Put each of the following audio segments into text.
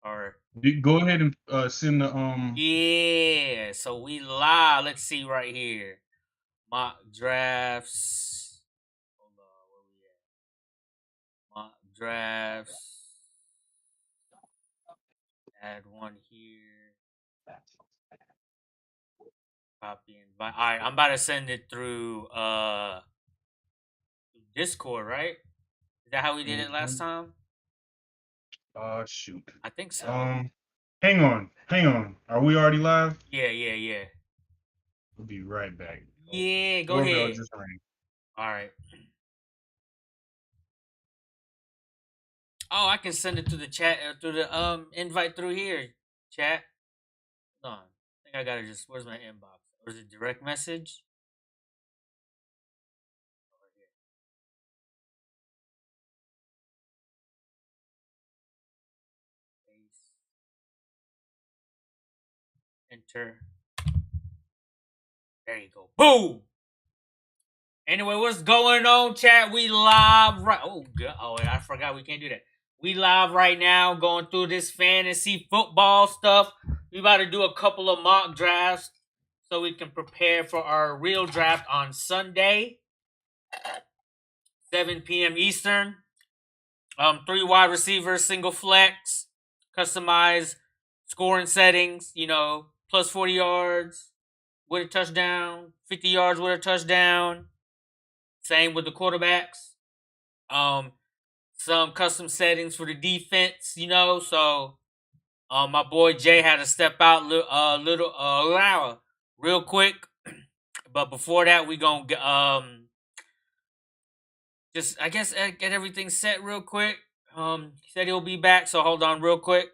Or Go ahead and send the yeah, so we live. Let's see right here. Mock drafts. Hold on, where we at? Mock drafts. Add one here. Copy invite. All right, I'm about to send it through Discord, right? Is that how we did it last mhm. time? Shoot. I think so. Um, hang on. Are we already live? Yeah, yeah, yeah. We'll be right back. Oh, Yeah, go doorbell ahead. just rang. All right. Oh, I can send it to the chat through the invite through here. Chat. Hold on. I think I gotta just where's my inbox? Or is it direct message? Oh, right here. Paste. Enter. There you go. Boom! Anyway, what's going on, chat? We live right. Oh, God. Oh, I forgot we can't do that. We live right now, going through this fantasy football stuff. We about to do a couple of mock drafts so we can prepare for our real draft on Sunday, 7 p.m. Eastern. Three wide receivers, single flex, customize scoring settings. Plus 40 yards with a touchdown, 50 yards with a touchdown. Same with the quarterbacks. Um, some custom settings for the defense. So my boy Jay had to step out real quick. But before that, we gonna just I guess get everything set real quick. He said he'll be back, so hold on real quick.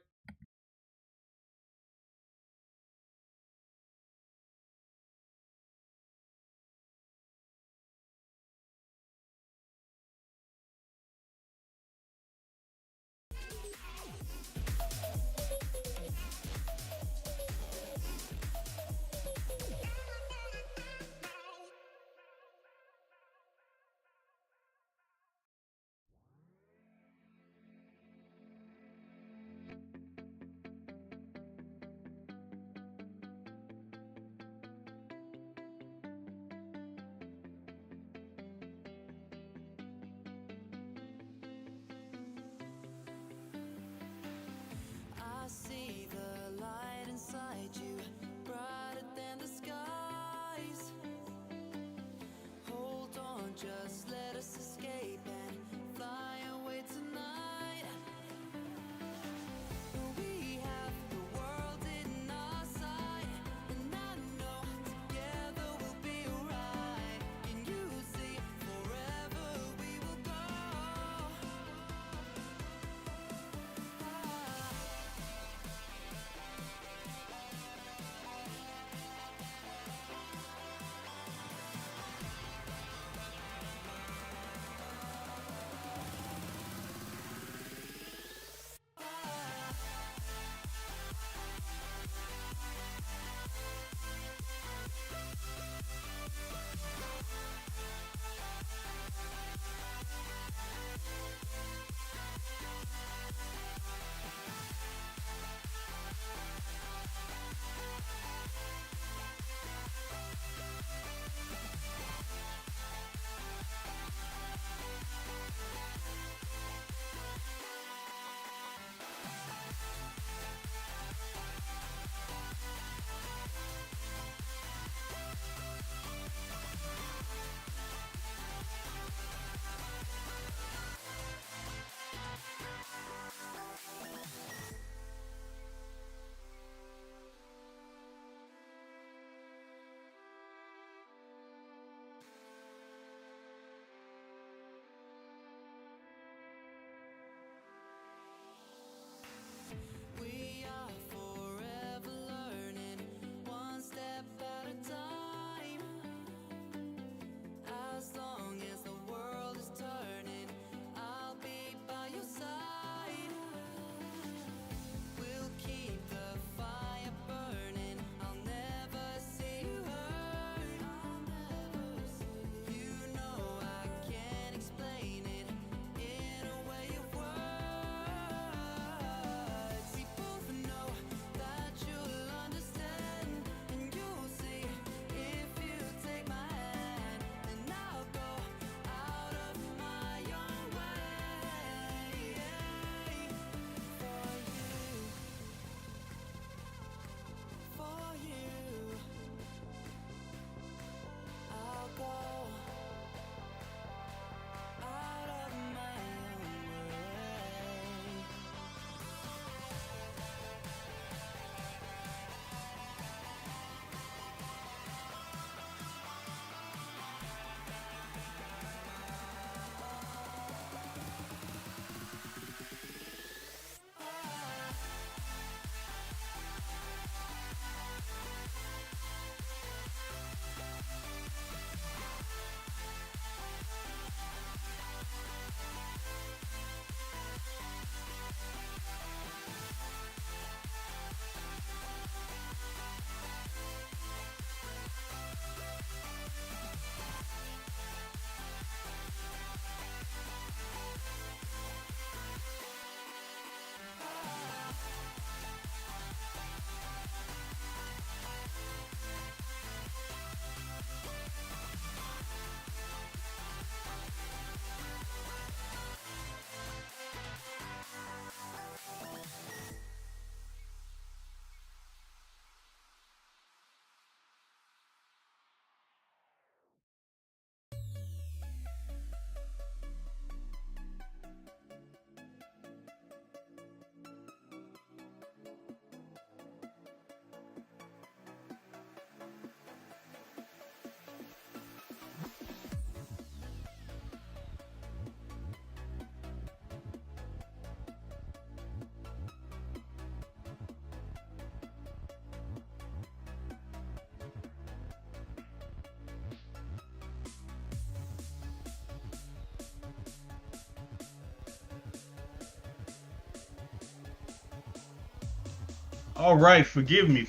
All right, forgive me.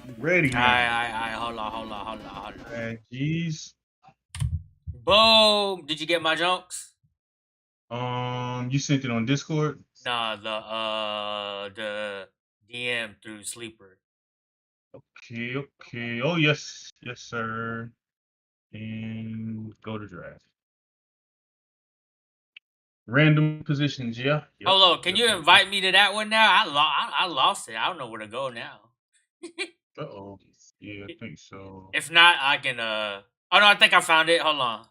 I'm ready now. Alright. Hold on. Jeez. Boom! Did you get my jokes? You sent it on Discord? Nah, the DM through Sleeper. Okay. Oh yes, sir. And go to draft. Random positions, yeah. Yep. Hold on, can you invite me to that one now? I lost it. I don't know where to go now. Uh-oh. Yeah, I think so. If not, I can oh no, I think I found it. Hold on.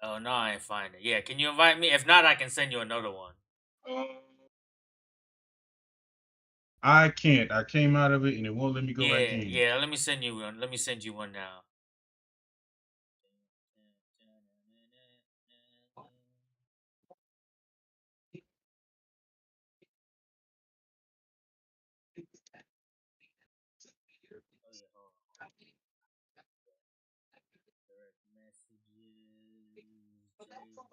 Oh no, I ain't find it. Yeah, can you invite me? If not, I can send you another one. I can't. I came out of it and it won't let me go back in. Yeah, let me send you one. Let me send you one now.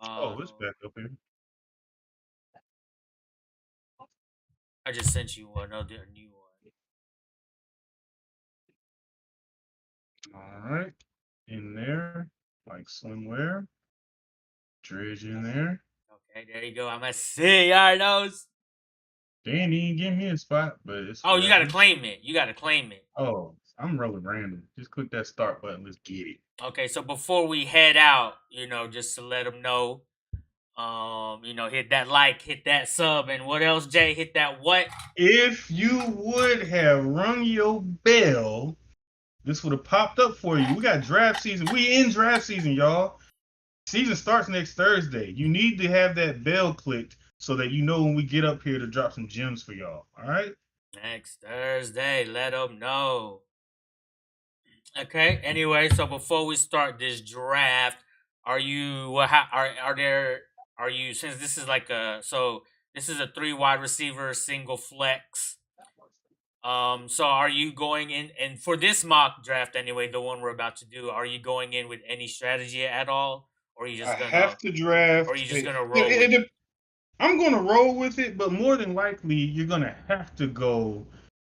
Oh, it's back up here. I just sent you another new one. All right. In there, like swimwear. Dredge in there. Okay, there you go. I'm at CRDOS. They ain't even give me a spot, but it's Oh, you gotta whatever. claim it. You gotta claim it. Oh, I'm rolling random. Just click that start button. Let's get it. Okay, so before we head out, just to let them know, hit that like, hit that sub, and what else, Jay? Hit that what? If you would have rung your bell, this would have popped up for you. We got draft season. We in draft season, y'all. Season starts next Thursday. You need to have that bell clicked so that you know when we get up here to drop some gems for y'all. All right? Next Thursday, let them know. Okay. Anyway, so before we start this draft, are you are you since this is this is a 3 wide receiver single flex. So are you going in and for this mock draft anyway, the one we're about to do, are you going in with any strategy at all? Or are you just I have to draft. or are you just gonna roll with it? I'm going to roll with it, but more than likely, you're going to have to go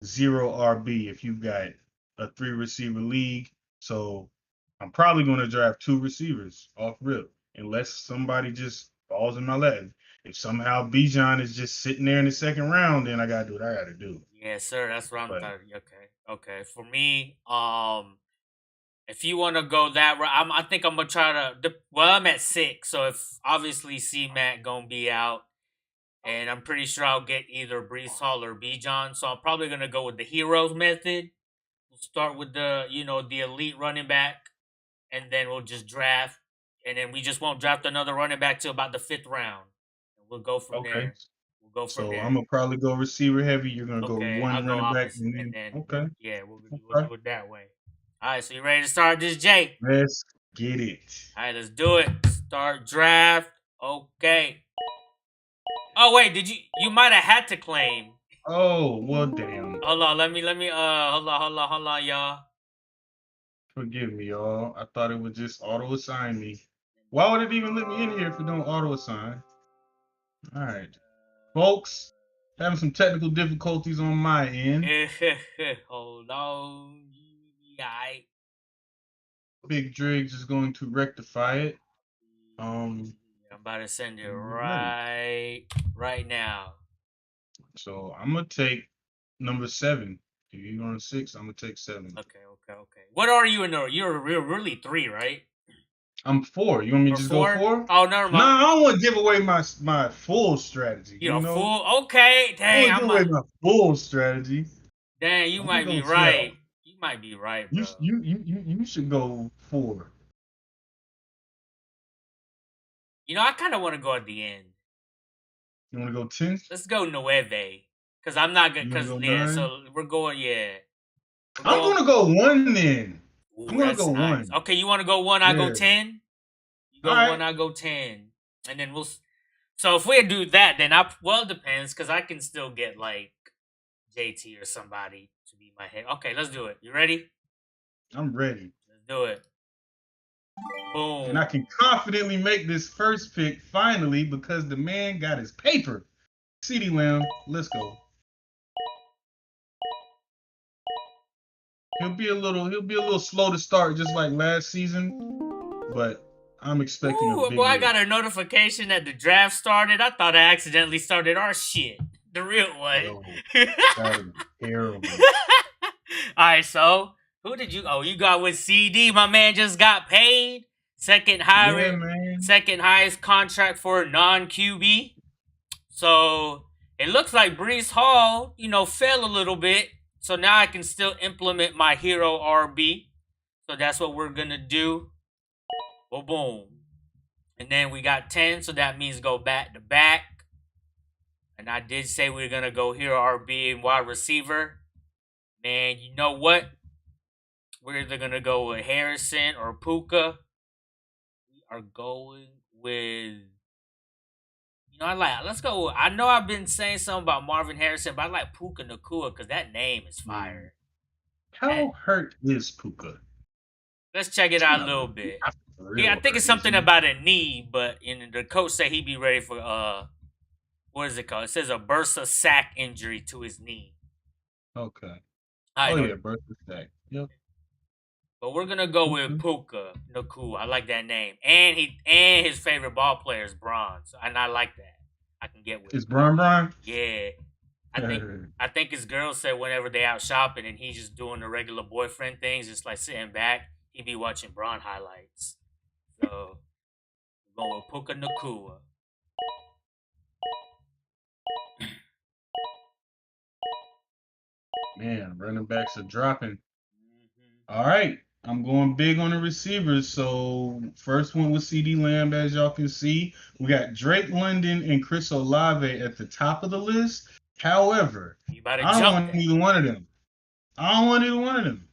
zero RB if you've got a 3 receiver league. So I'm probably going to draft 2 receivers off rip, unless somebody just falls in my lap. If somehow Bijan is just sitting there in the second round, then I got to do what I got to do. Yes, sir. That's what I'm But thought. Okay. For me, if you want to go that route, I think I'm gonna try to. Well, I'm at 6, so if obviously C Mac gonna be out, and I'm pretty sure I'll get either Brees Hall or Bijan, so I'm probably gonna go with the heroes method. We'll start with the elite running back, and then we'll just draft, and then we just won't draft another running back till about the 5th round. We'll go from okay, there. We'll go from so there. I'm gonna probably go receiver heavy. You're gonna go Okay, I'll one go running back, opposite, and and then then okay, yeah, we'll okay. do it that way. All right, so you ready to start this, Jay? Let's get it. All right, let's do it. Start draft. Okay. Oh wait, did you might have had to claim? Oh well, damn. Hold on, let me hold on, y'all. Forgive me, y'all. I thought it would just auto assign me. Why would it even let me in here if it don't auto assign? All right, folks, having some technical difficulties on my end. Hold on. Alright. Big Driggs is going to rectify it. I'm about to send it Ready. right now. So I'm gonna take number 7. If you're going 6, I'm gonna take 7. Okay. What are you in the? You're really 3, right? I'm 4. You want me to Or just go 4? 4? Oh, never mind. Nah, I don't want to give away my full strategy. You You know, know, full. Okay, I dang, want to give away my full strategy. dang, you I'm gonna might be go right. 7. You might be right, You bro. you should go 4. I kind of want to go at the end. You want to go 10? Let's go Nueve. Because I'm not good. You want Because, to go yeah, 9? so we're going, yeah. We're I'm going. gonna go 1 then. I'm Ooh, gonna go that's nice. 1. Okay, you want to go 1, I go Yeah. 10? You All go 1, right. I go 10. And then so if we do that, then it depends. Because I can still get, like, JT or somebody to be my head. Okay, let's do it. You ready? I'm ready. Let's do it. And I Boom. can confidently make this first pick finally because the man got his paper. CeeDee Lamb, let's go. He'll be a little slow to start just like last season, but I'm expecting a Ooh, boy, big I year. got a notification that the draft started. I thought I accidentally started our shit. The real one. Yo, that is terrible. Alright, so who did you you got with CD, my man just got paid. Second Yeah, higher man. second highest contract for a non QB. So it looks like Brees Hall, fell a little bit. So now I can still implement my hero RB. So that's what we're gonna do. Boom, boom. And then we got 10, so that means go back to back. And I did say we are gonna go hero RB and wide receiver. Man, you know what? We're either gonna go with Harrison or Puka. We are going with let's go. I know I've been saying something about Marvin Harrison, but I like Puka Nakua because that name is Mm. fire. How hurt is Puka? Let's check it He's out a not little bit. Yeah, I real think it's hurt, is something he? about a knee, but the coach said he'd be ready for what is it called? It says a bursa sac injury to his knee. Okay. I Oh know, yeah, birth attack. Yep. but we're gonna go with Puka. Puka Nakua. I like that name, and his favorite ball player is Bronze, and I like that. I can get with Is it. Brian? Yeah, I think I think his girl said whenever they out shopping and he's just doing the regular boyfriend things, just like sitting back, he be watching Braun highlights. So we're going with Puka Nakua. Man, running backs are dropping. Mhm. All right. I'm going big on the receivers. So first one was CeeDee Lamb, as y'all can see. We got Drake London and Chris Olave at the top of the list. However, You better I don't jump want that. either one of them. I don't want either one of them.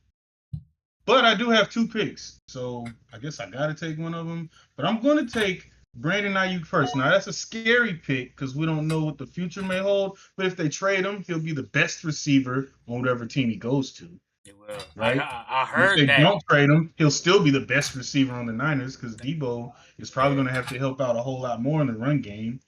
But I do have two picks, so I guess I got to take one of them. But I'm going to take Brandon Ayuk first. Now that's a scary pick because we don't know what the future may hold. But if they trade him, he'll be the best receiver on whatever team he goes to, It will. right? I And if heard they that. don't trade him, he'll still be the best receiver on the Niners because Debo is probably Yeah. going to have to help out a whole lot more in the run game.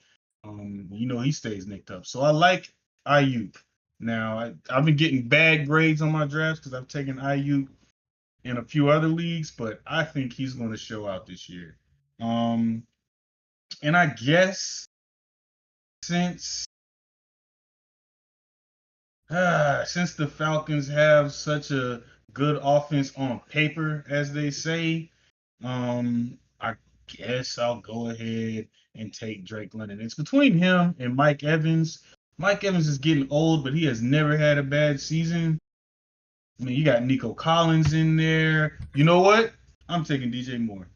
He stays nicked up. So I like Ayuk. Now I've been getting bad grades on my drafts because I've taken Ayuk in a few other leagues, but I think he's going to show out this year. Um, and I guess since since the Falcons have such a good offense on paper, as they say, I guess I'll go ahead and take Drake London. It's between him and Mike Evans. Mike Evans is getting old, but he has never had a bad season. I mean, you got Nico Collins in there. You know what? I'm taking DJ Moore.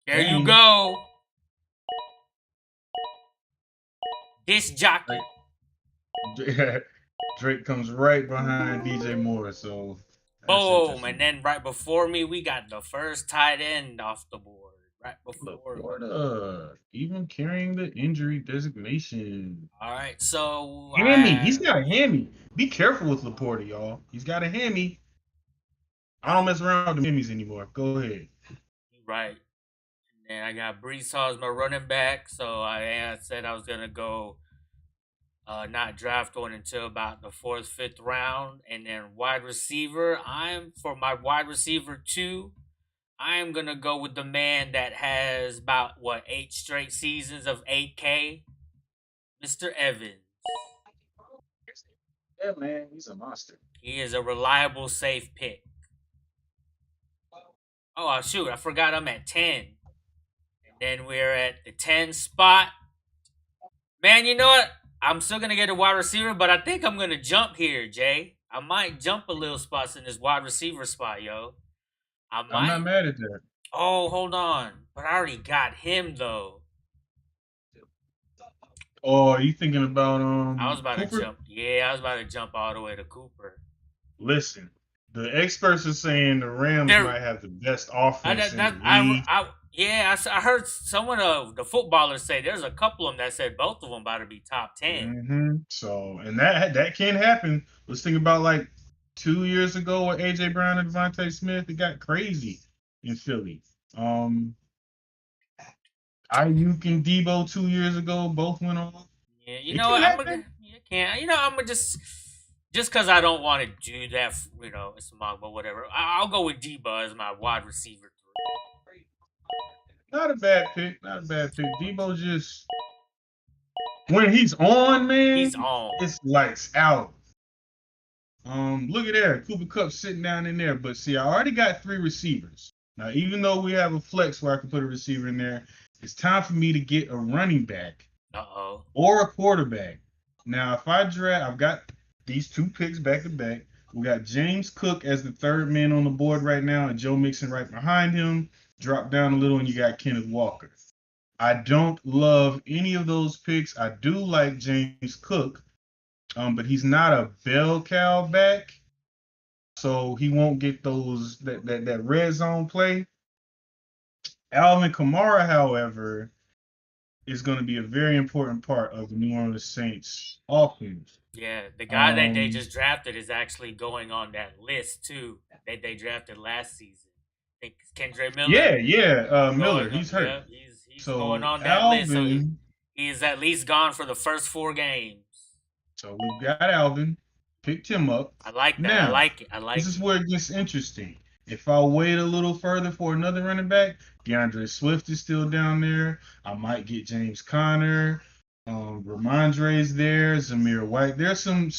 There you Bang. go. This jockey. Drake comes right behind DJ Moore, so that's Boom. And interesting. then right before me, we got the first tight end off the board. Right Look, before me. Florida even carrying the injury designation. All right. So Hammy, he's got a hammy. Be careful with Laporta, y'all. He's got a hammy. I don't mess around with the hammies anymore. Go ahead. right. And then I got Brees Hall as my running back. So I said I was gonna go not draft one until about the fourth, fifth round. And then wide receiver, for my wide receiver two, I am gonna go with the man that has about 8 straight seasons of 8K, Mr. Evans. Yeah, man, he's a monster. He is a reliable, safe pick. Oh shoot, I forgot I'm at 10. And then we're at the 10 spot. Man, you know what? I'm still gonna get a wide receiver, but I think I'm gonna jump here, Jay. I might jump a little spots in this wide receiver spot, yo. I I'm not might. mad at that. Oh, hold on. But I already got him though. Oh, are you thinking about I was about to Cooper? jump. Yeah, I was about to jump all the way to Cooper. Listen, the experts are saying the Rams There, might have the best I offense that, in the that league. yeah, I heard some of the footballers say there's a couple of them that said both of them about to be top 10. So, and that can happen. Let's think about like 2 years ago with AJ Brown and Devontae Smith. It got crazy in Philly. Um, Ayuk and Debo 2 years ago both went off. Yeah, you It know can what? happen. You can't. You know, I'm gonna just because I don't want to do that. You know, it's Mog, but whatever. I'll go with Debo as my wide receiver. Not a bad pick. Not a bad pick. Debo just when he's on, He's man, on. it's lights out. Look at there, Cooper Cup sitting down in there. But see, I already got three receivers. Now, even though we have a flex where I can put a receiver in there, it's time for me to get a running back Uh-oh. or a quarterback. Now, if I draft, I've got these two picks back to back. We got James Cook as the third man on the board right now, and Joe Mixon right behind him. Drop down a little, and you got Kenneth Walker. I don't love any of those picks. I do like James Cook, but he's not a bell cow back, so he won't get those that red zone play. Alvin Kamara, however, is going to be a very important part of the New Orleans Saints offense. Yeah, the guy that they Um, just drafted is actually going on that list too. That they drafted last season. I think Kendra Miller. yeah, He's Miller, going on. he's hurt. Yeah, he's going So on that list. So Alvin, he's at least gone for the first 4 games. so we've got Alvin, picked him up. I like that. I Now, like it. I this like is it. where it gets interesting. If I wait a little further for another running back, DeAndre Swift is still down there. I might get James Conner. Ramondre's there. Zamir White. There's some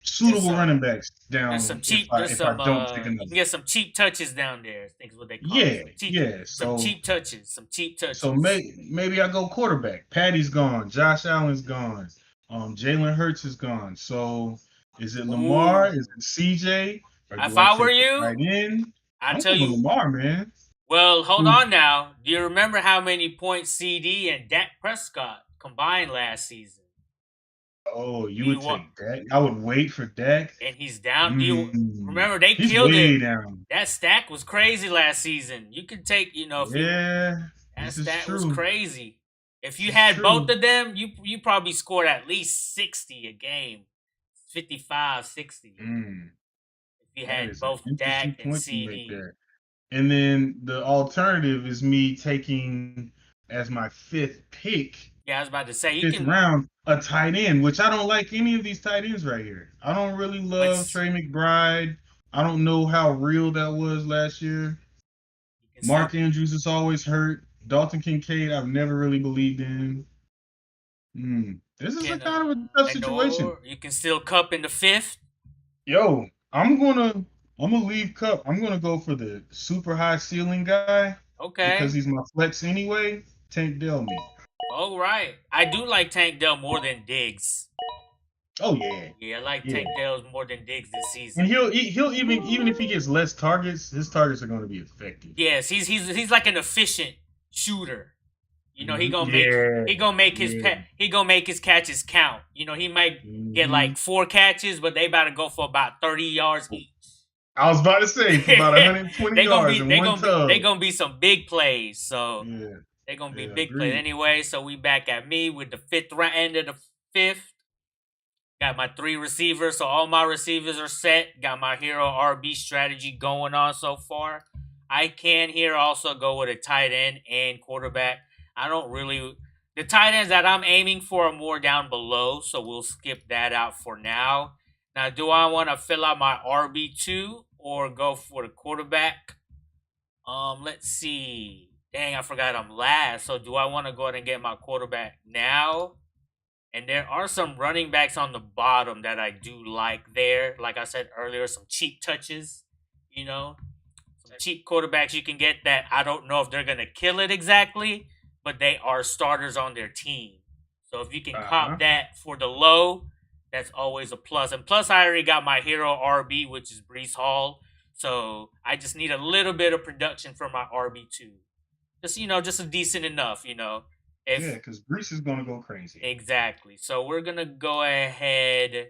suitable running backs There's some down cheap. if I don't take You another. can get some cheap touches down there. I think is what they call it. Yeah, yeah. Some cheap touches. Some cheap touches. So maybe I go quarterback. Patty's gone. Josh Allen's gone. Jalen Hurts is gone. So is it Lamar? Is it CJ? Or If do I I were take the you, tight end? I I'm tell going you. Lamar, man. Well, hold Who? on now. Do you remember how many points CD and Dak Prescott combined last season? Oh, you He would wa- take Dak? I would wait for Dak. and he's down. Do you remember they He's killed way him? down. That stack was crazy last season. You could take, you know, if Yeah, that this is stat was true. crazy. If you This is had true. both of them, you probably scored at least 60 a game. 55, 60. Mm, If you that had is an both interesting Dak and point you make CD. there. And then the alternative is me taking as my fifth pick, Yeah, I was about to say you fifth can round, a tight end, which I don't like any of these tight ends right here. I don't really love but Trey McBride. I don't know how real that was last year. you can Mark still, Andrews is always hurt. Dalton Kincaid, I've never really believed in. This is a kind of a tough situation. you can still cup in the fifth. Yo, I'm gonna leave Cup. I'm gonna go for the super high ceiling guy because Okay. he's my flex anyway. Tank Delmy. All right. I do like Tank Dell more than Diggs. Oh yeah, Yeah, I like yeah. Tank Dell more than Diggs this season. And he'll even if he gets less targets, his targets are going to be effective. Yes, he's like an efficient shooter. You know, he gonna make his catches count. You know, he might get like 4 catches, but they about to go for about 30 yards each. I was about to say for about 120 yards in one tub. They gonna be some big plays. So Yeah, they're gonna be yeah, big plays agreed. anyway. So we back at me with the end of the fifth. Got my 3 receivers, so all my receivers are set. Got my hero RB strategy going on so far. I can here also go with a tight end and quarterback. I don't really. The tight ends that I'm aiming for are more down below, so we'll skip that out for now. Now, do I want to fill out my RB2 or go for the quarterback? Let's see. Dang, I forgot I'm last. So do I want to go ahead and get my quarterback now? And there are some running backs on the bottom that I do like there. Like I said earlier, some cheap touches, you know, some cheap quarterbacks you can get that I don't know if they're going to kill it exactly, but they are starters on their team. So if you can cop that for the low, that's always a plus. And plus, I already got my hero RB, which is Brees Hall. So I just need a little bit of production from my RB2. Just, you know, just a decent enough, you know. Yeah, because Brees is going to go crazy. Exactly. So we're going to go ahead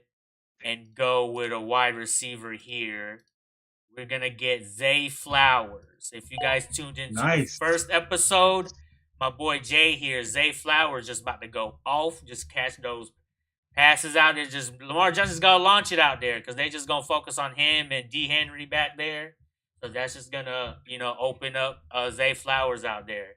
and go with a wide receiver here. We're going to get Zay Flowers. If you guys tuned into the first episode, my boy Jay here, Zay Flowers, just about to go off. Just catch those passes out there. Just Lamar Johnson's going to launch it out there because they just going to focus on him and D. Henry back there. So that's just gonna, open up Zay Flowers out there.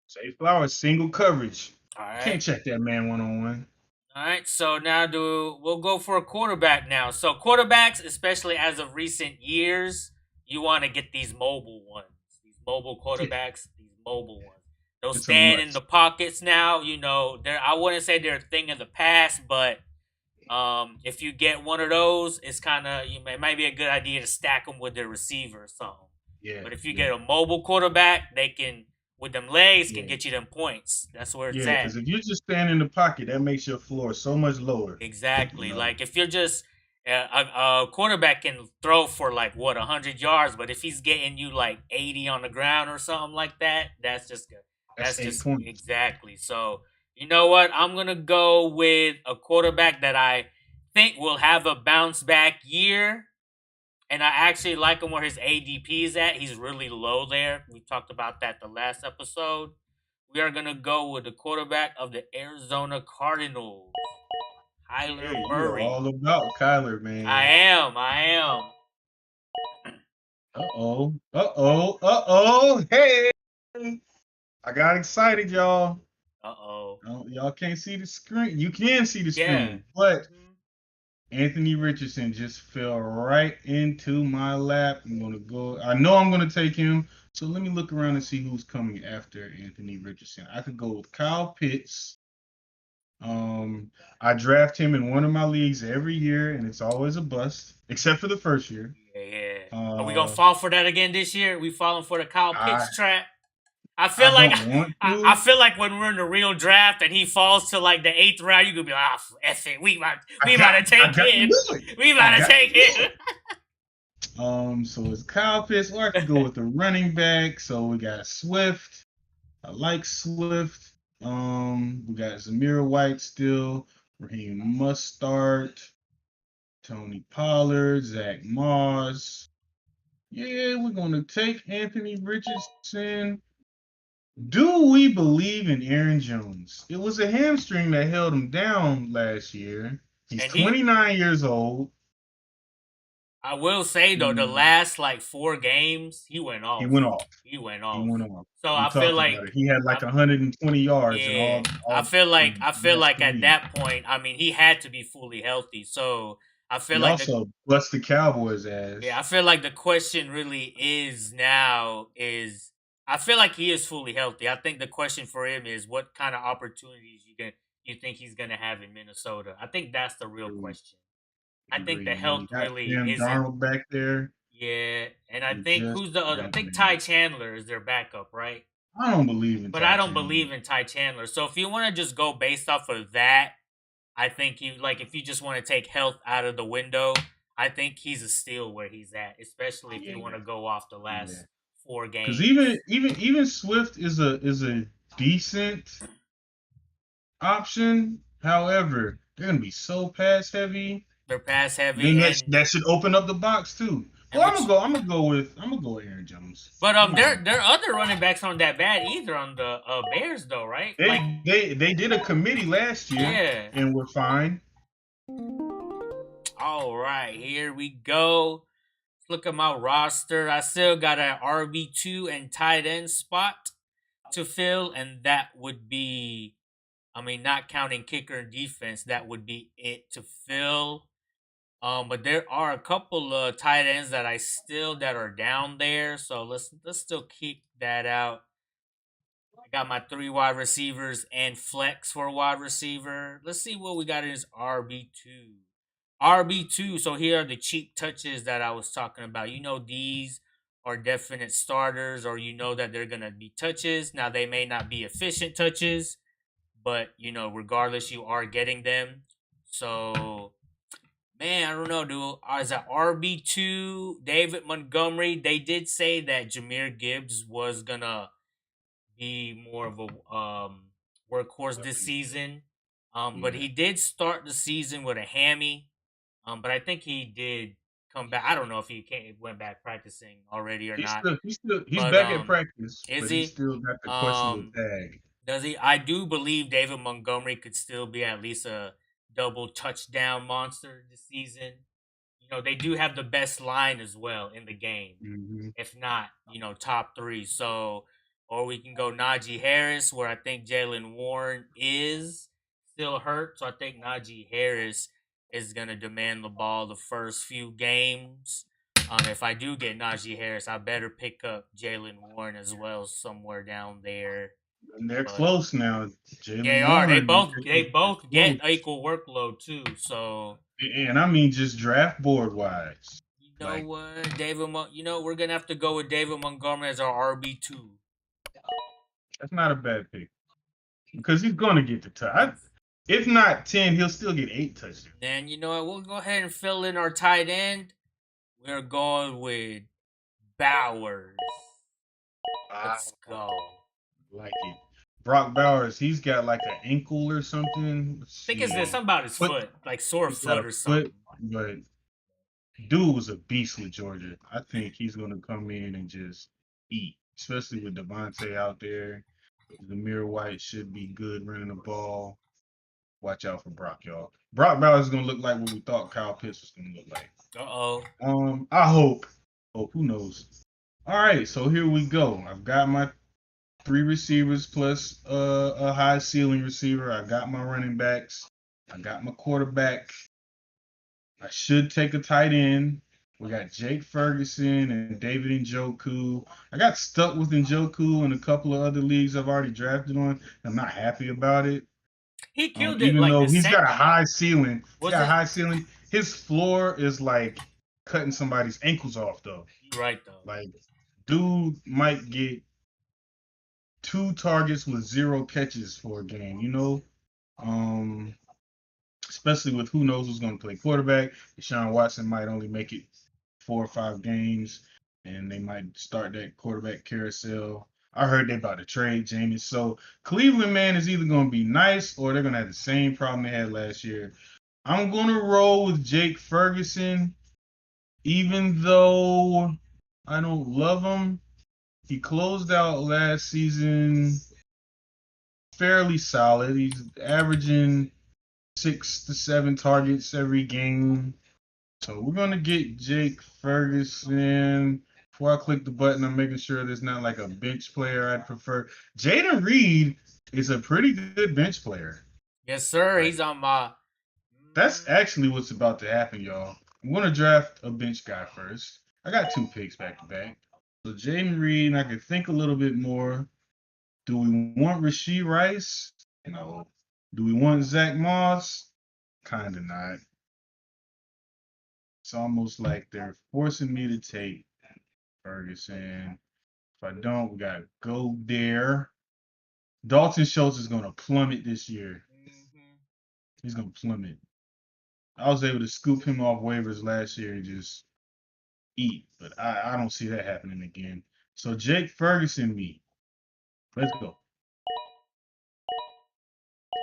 Zay Flowers, single coverage. All Can't right. check that man one on one. All right. So now we'll go for a quarterback now. So quarterbacks, especially as of recent years, you want to get these mobile ones. These mobile Yeah, quarterbacks, these mobile ones. They'll it's a stand in the must. pockets now. They're I wouldn't say they're a thing of the past, but if you get one of those, it's kind of it might be a good idea to stack them with their receiver or something. Yeah, But if you yeah, get a mobile quarterback, they can with them legs can yeah. get you them points. That's where it's Yeah, at. because if you just stand in the pocket, that makes your floor so much lower. You Exactly. know. Like if you're just a quarterback can throw for like what 100 yards, but if he's getting you like 80 on the ground or something like that, that's just good. That's That's 8 just points. exactly. So you know what? I'm gonna go with a quarterback that I think will have a bounce back year. And I actually like him where his ADP is at. He's really low there. We talked about that the last episode. We are gonna go with the quarterback of the Arizona Cardinals, Yeah, Kyler you are Murray. all about Kyler, I man. am. I am. Uh-oh. Uh-oh. Uh-oh. Hey. I got excited, y'all. Uh oh. Y'all can't see the screen. You can see the Yeah. screen, but Mhm. Anthony Richardson just fell right into my lap. I'm gonna go. I know I'm gonna take him. So let me look around and see who's coming after Anthony Richardson. I could go with Kyle Pitts. Um, I draft him in one of my leagues every year, and it's always a bust, except for the first year. Yeah, yeah. Are we gonna Uh, fall for that again this year? We falling for the Kyle I Pitts trap? I I feel like don't want I to. feel like when we're in the real draft and he falls to like the eighth round, you could be like, ah, F it, we about to I take got to him, do it. we I about to got to take do him. it. So it's Kyle Pitts, or I could go with the running back. So we got Swift. I like Swift. We got Zamir White still. Raheem Mustard, Tony Pollard, Zach Moss. Yeah, we're gonna take Anthony Richardson. Do we believe in Aaron Jones? It was a hamstring that held him down last year. He's And he 29 years old. I will say though, the Mm, last like 4 games, he went He off. went off. He went He off. went off. So We I feel talked about like, it. He had like I, 120 yards in yeah, all I in feel last like at 3. that point, I mean, he had to be fully healthy. So I feel He like also bust the Cowboys' yeah, I ass. feel like the question really is now is I feel like he is fully healthy. I think the question for him is what kind of opportunities you think he's gonna have in Minnesota. I think that's the real Agreed. question. I think the Agreed. When health you got really Sam isn't. Darnold back there, Yeah, and I you think just who's the other? I got think Ty man. Chandler is their backup, right? I don't believe in But I Ty don't Chandler. believe in Ty Chandler. So if you want to just go based off of that, I think you like if you just want to take health out of the window, I think he's a steal where he's at, especially if you want Yeah, to go off the yeah. last four Because games. even Swift is a decent option. However, they're gonna be so pass heavy. They're pass heavy Then that should open up the box too. and Well, which I'm gonna go with Aaron Jones. but I'm not gonna. their other running backs aren't that bad either on the Bears though, right? Like They did a committee last year yeah. and we're fine. All right, here we go. Let's look at my roster. I still got an RB2 and tight end spot to fill, and that would be, I mean, not counting kicker and defense, that would be it to fill. But there are a couple of tight ends that I still that are down there, so let's still kick that out. I got my 3 wide receivers and flex for a wide receiver. Let's see what we got in his RB2. RB2. So here are the cheap touches that I was talking about. These are definite starters, or that they're going to be touches. Now, they may not be efficient touches, but, regardless, you are getting them. So, man, I don't know, dude. Is that RB2, David Montgomery? They did say that Jameer Gibbs was going to be more of a workhorse this season. But Yeah. he did start the season with a hammy. But I think he did come back. I don't know if went back practicing already or not. He's But back at practice, is but he he? still got the questionable Um, tag. does he? I do believe David Montgomery could still be at least a double touchdown monster this season. they do have the best line as well in the game. Hmm. If not, top three. So, or we can go Najee Harris, where I think Jalen Warren is still hurt. So I think Najee Harris is gonna demand the ball the first few games. If I do get Najee Harris, I better pick up Jalen Warren as well somewhere down there. And they're But close now. they Jalen are. They Warren both they is both get close. equal workload too. So And I mean just draft board wise. you know Like what, we're gonna have to go with David Montgomery as our RB2. that's not a bad pick. Because he's gonna get the touch. If not 10, he'll still get 8 touchdowns. Then you know what, we'll go ahead and fill in our tight end. We're going with Bowers. Let's go. Like it. Brock Bowers, he's got like an ankle or something. I think it's something about his foot, like sore He's got foot a or something. foot, but dude was a beast with Georgia. I think he's gonna come in and just eat, especially with Devontae out there. Zamir White should be good running the ball. Watch out for Brock, y'all. Brock Bowers is gonna look like what we thought Kyle Pitts was gonna look like. I hope. Oh, who knows? All right, so here we go. I've got my 3 receivers plus a high ceiling receiver. I got my running backs. I got my quarterback. I should take a tight end. We got Jake Ferguson and David Njoku. I got stuck with Njoku in a couple of other leagues I've already drafted on. I'm not happy about it. He killed it. Even like though the he's got a second. high ceiling. He's What's got a it? high ceiling. His floor is like cutting somebody's ankles off, though. You're right though. Like, dude might get 2 targets with 0 catches for a game, especially with who knows who's going to play quarterback. Deshaun Watson might only make it 4 or 5 games, and they might start that quarterback carousel. I heard they're about to trade Jameis. So Cleveland, man, is either going to be nice or they're going to have the same problem they had last year. I'm going to roll with Jake Ferguson, even though I don't love him. He closed out last season fairly solid. He's averaging 6 to 7 targets every game. So we're going to get Jake Ferguson. Before I click the button, I'm making sure there's not like a bench player I'd prefer. Jaden Reed is a pretty good bench player. Yes, sir. He's on my. That's actually what's about to happen, y'all. I'm going to draft a bench guy first. I got 2 picks back to back. So Jaden Reed, I can think a little bit more. Do we want Rashee Rice? No. Do we want Zach Moss? Kind of not. It's almost like they're forcing me to take Ferguson. If I don't, we got go there. Dalton Schultz is going to plummet this year. He's going to plummet. I was able to scoop him off waivers last year and just eat, but I don't see that happening again. So Jake Ferguson, me. Let's go.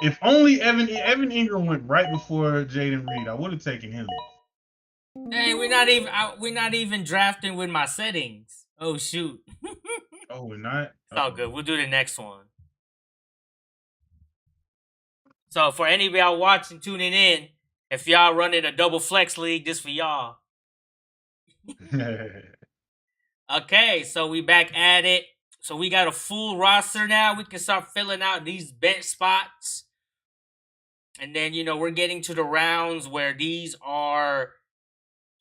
If only Evan Ingram went right before Jaden Reed, I would have taken him. Hey, we're not even drafting with my settings. Oh shoot. Oh, we're not? It's all good. We'll do the next one. So for any of y'all watching, tuning in, if y'all running a double flex league, this for y'all. Okay, so we back at it. So we got a full roster now. We can start filling out these bench spots. And then, we're getting to the rounds where these are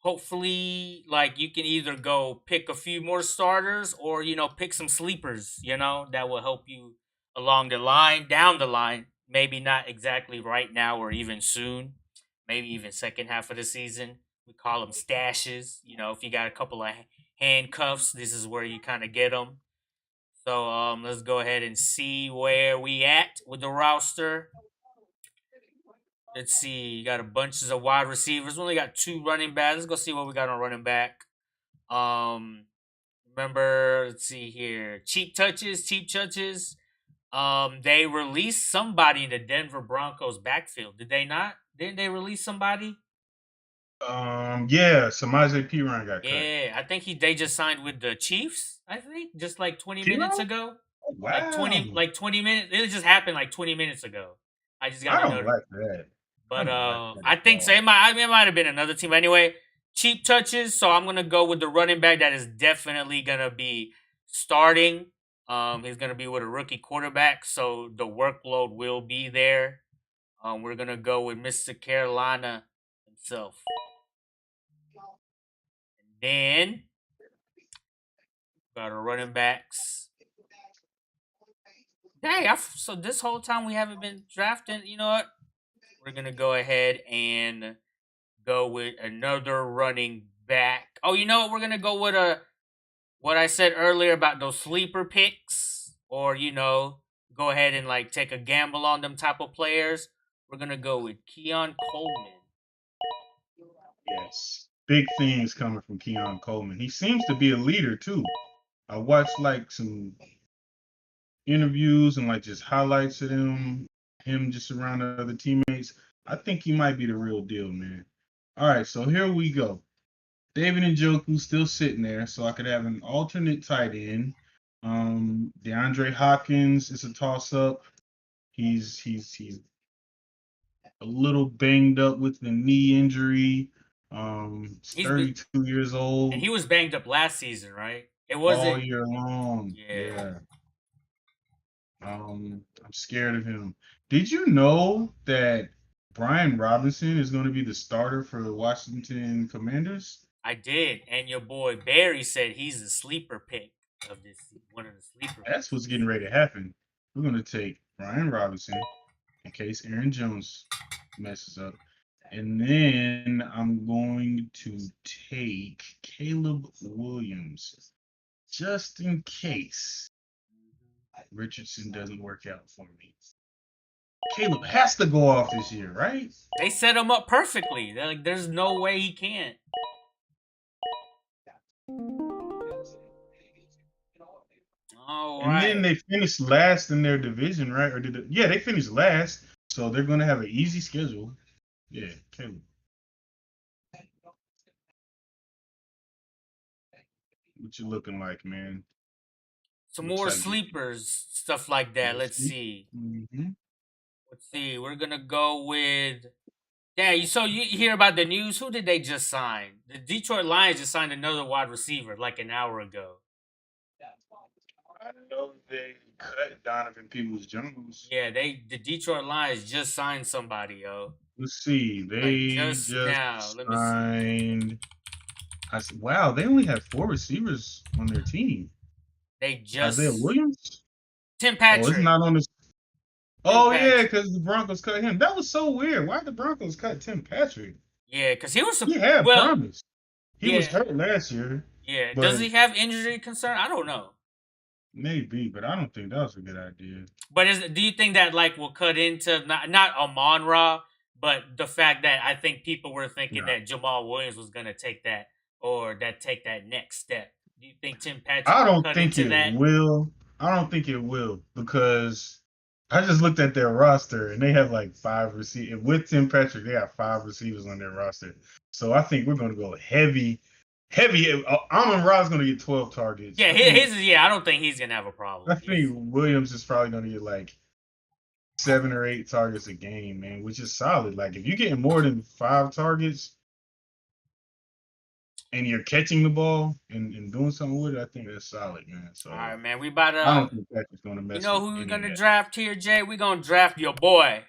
hopefully like you can either go pick a few more starters or, pick some sleepers, that will help you along the line, down the line. Maybe not exactly right now or even soon. Maybe even second half of the season. We call them stashes. If you got a couple of handcuffs, this is where you kind of get them. So let's go ahead and see where we at with the roster. Let's see. You got a bunch of wide receivers. We only got 2 running backs. Let's go see what we got on running back. Remember, let's see here. Cheap touches. They released somebody in the Denver Broncos backfield. Did they not? Didn't they release somebody? Yeah, Samaje Perine got cut. Yeah, I think they just signed with the Chiefs. I think just like 20 minutes ago. Oh, wow. Like 20 minutes. It just happened like 20 minutes ago. I just got. I don't like that. But I think so. It might have been another team. Anyway, cheap touches, so I'm gonna go with the running back that is definitely gonna be starting. He's gonna be with a rookie quarterback, so the workload will be there. We're gonna go with Mr. Carolina himself. And then got our running backs. Dang, so this whole time we haven't been drafting. You know what? We're gonna go ahead and go with another running back. Oh, you know what? We're gonna go with what I said earlier about those sleeper picks, or go ahead and like take a gamble on them type of players. We're gonna go with Keon Coleman. Yes. Big things coming from Keon Coleman. He seems to be a leader too. I watched like some interviews and like just highlights of him just around the other teammates. I think he might be the real deal, man. All right, so here we go. David Njoku still sitting there, so I could have an alternate tight end. DeAndre Hopkins is a toss up. He's a little banged up with the knee injury. He's He's been, 32 years old. and he was banged up last season, right? It all wasn't. year long. Yeah. I'm scared of him. Did you know that Brian Robinson is going to be the starter for the Washington Commanders? I did, and your boy Barry said he's the sleeper pick of this, one of the sleeper. That's what's getting ready to happen. We're going to take Brian Robinson in case Aaron Jones messes up. And then I'm going to take Caleb Williams just in case Richardson doesn't work out for me. Caleb has to go off this year, right? They set him up perfectly. They're like, there's no way he can't. And then they finished last in their division, right? Or yeah, they finished last, so they're going to have an easy schedule. Yeah, Caleb. What you looking like, man? Some more sleepers, stuff like that. Let's see. Mm-hmm. Let's see. We're gonna go with. Yeah, you hear about the news? Who did they just sign? The Detroit Lions just signed another wide receiver like an hour ago. I know they cut Donovan Peoples-Jones. Yeah, the Detroit Lions just signed somebody, yo. Let's see. They just now. Let me see. Wow, they only have 4 receivers on their team. They just Isaiah Williams? Tim Patrick. Oh, it's not on this. Oh yeah, because the Broncos cut him. That was so weird. Why did the Broncos cut Tim Patrick? Yeah, because he was. He had promise. He was hurt last year. Yeah. Does he have injury concern? I don't know. Maybe, but I don't think that was a good idea. But do you think that like will cut into not Amon-Ra, but the fact that I think people were thinking that Jamal Williams was gonna take that next step? Do you think Tim Patrick? I don't think it will. I don't think it will because I just looked at their roster and they have like 5 receivers. With Tim Patrick, they have 5 receivers on their roster. So I think we're going to go heavy. Amon-Ra's going to get 12 targets. Yeah, I don't think he's going to have a problem. I think Williams is probably going to get like 7 or 8 targets a game, man, which is solid. Like if you're getting more than 5 targets and you're catching the ball and doing something with it, I think that's solid, man. So all right, man, we about to. I don't think Patrick's going to mess. You know who we're going to draft here, Jay? We're going to draft your boy,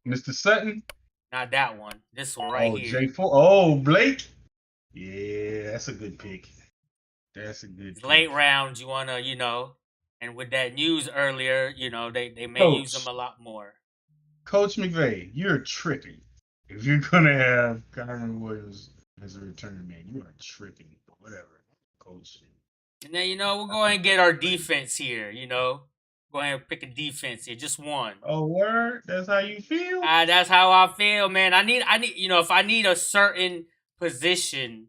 Mr. Sutton. Not that one. This one right here. J4. Oh, Blake. Yeah, that's a good pick. That's a good pick. Late rounds, you want to, and with that news earlier, they may use them a lot more. Coach McVay, you're tripping. If you're going to have Kyren Williams as a return man, you are tripping. Whatever, Coach. And then, we'll go ahead and get our defense here, Go ahead and pick a defense here, just one. Oh, word? That's how you feel? That's how I feel, man. I need, if I need a certain position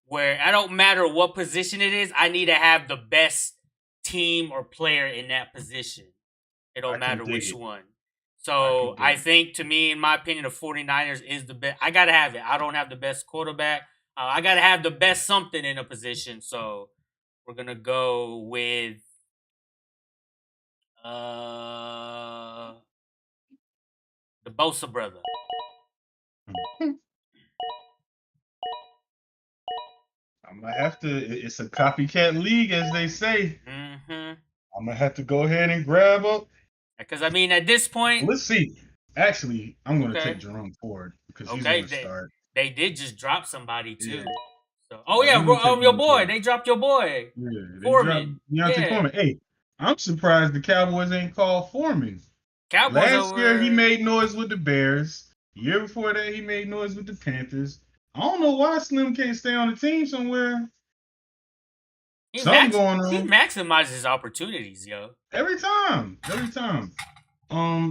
where I don't matter what position it is, I need to have the best team or player in that position. It don't matter which one. So I think, to me, in my opinion, the 49ers is the best. I got to have it. I don't have the best quarterback. I got to have the best something in a position. So we're going to go with the Bosa brother. I'm gonna have to. It's a copycat league, as they say. Mm-hmm. I'm gonna have to go ahead and grab up. Because I mean, at this point, Let's see. Actually, I'm gonna take okay, Jerome Ford because he's okay, gonna start. they did just drop somebody Yeah, too. So, oh yeah, yeah, I'm gonna take your Jerome boy, Ford. they dropped your boy Yeah, they dropped Foreman. Deontay Yeah, Foreman. Hey, I'm surprised the Cowboys ain't called Foreman. Cowboys Last year he over. made noise with the Bears. The year before that he made noise with the Panthers. I don't know why Slim can't stay on the team somewhere. Something going He on maximizes opportunities, yo. every time. Every time.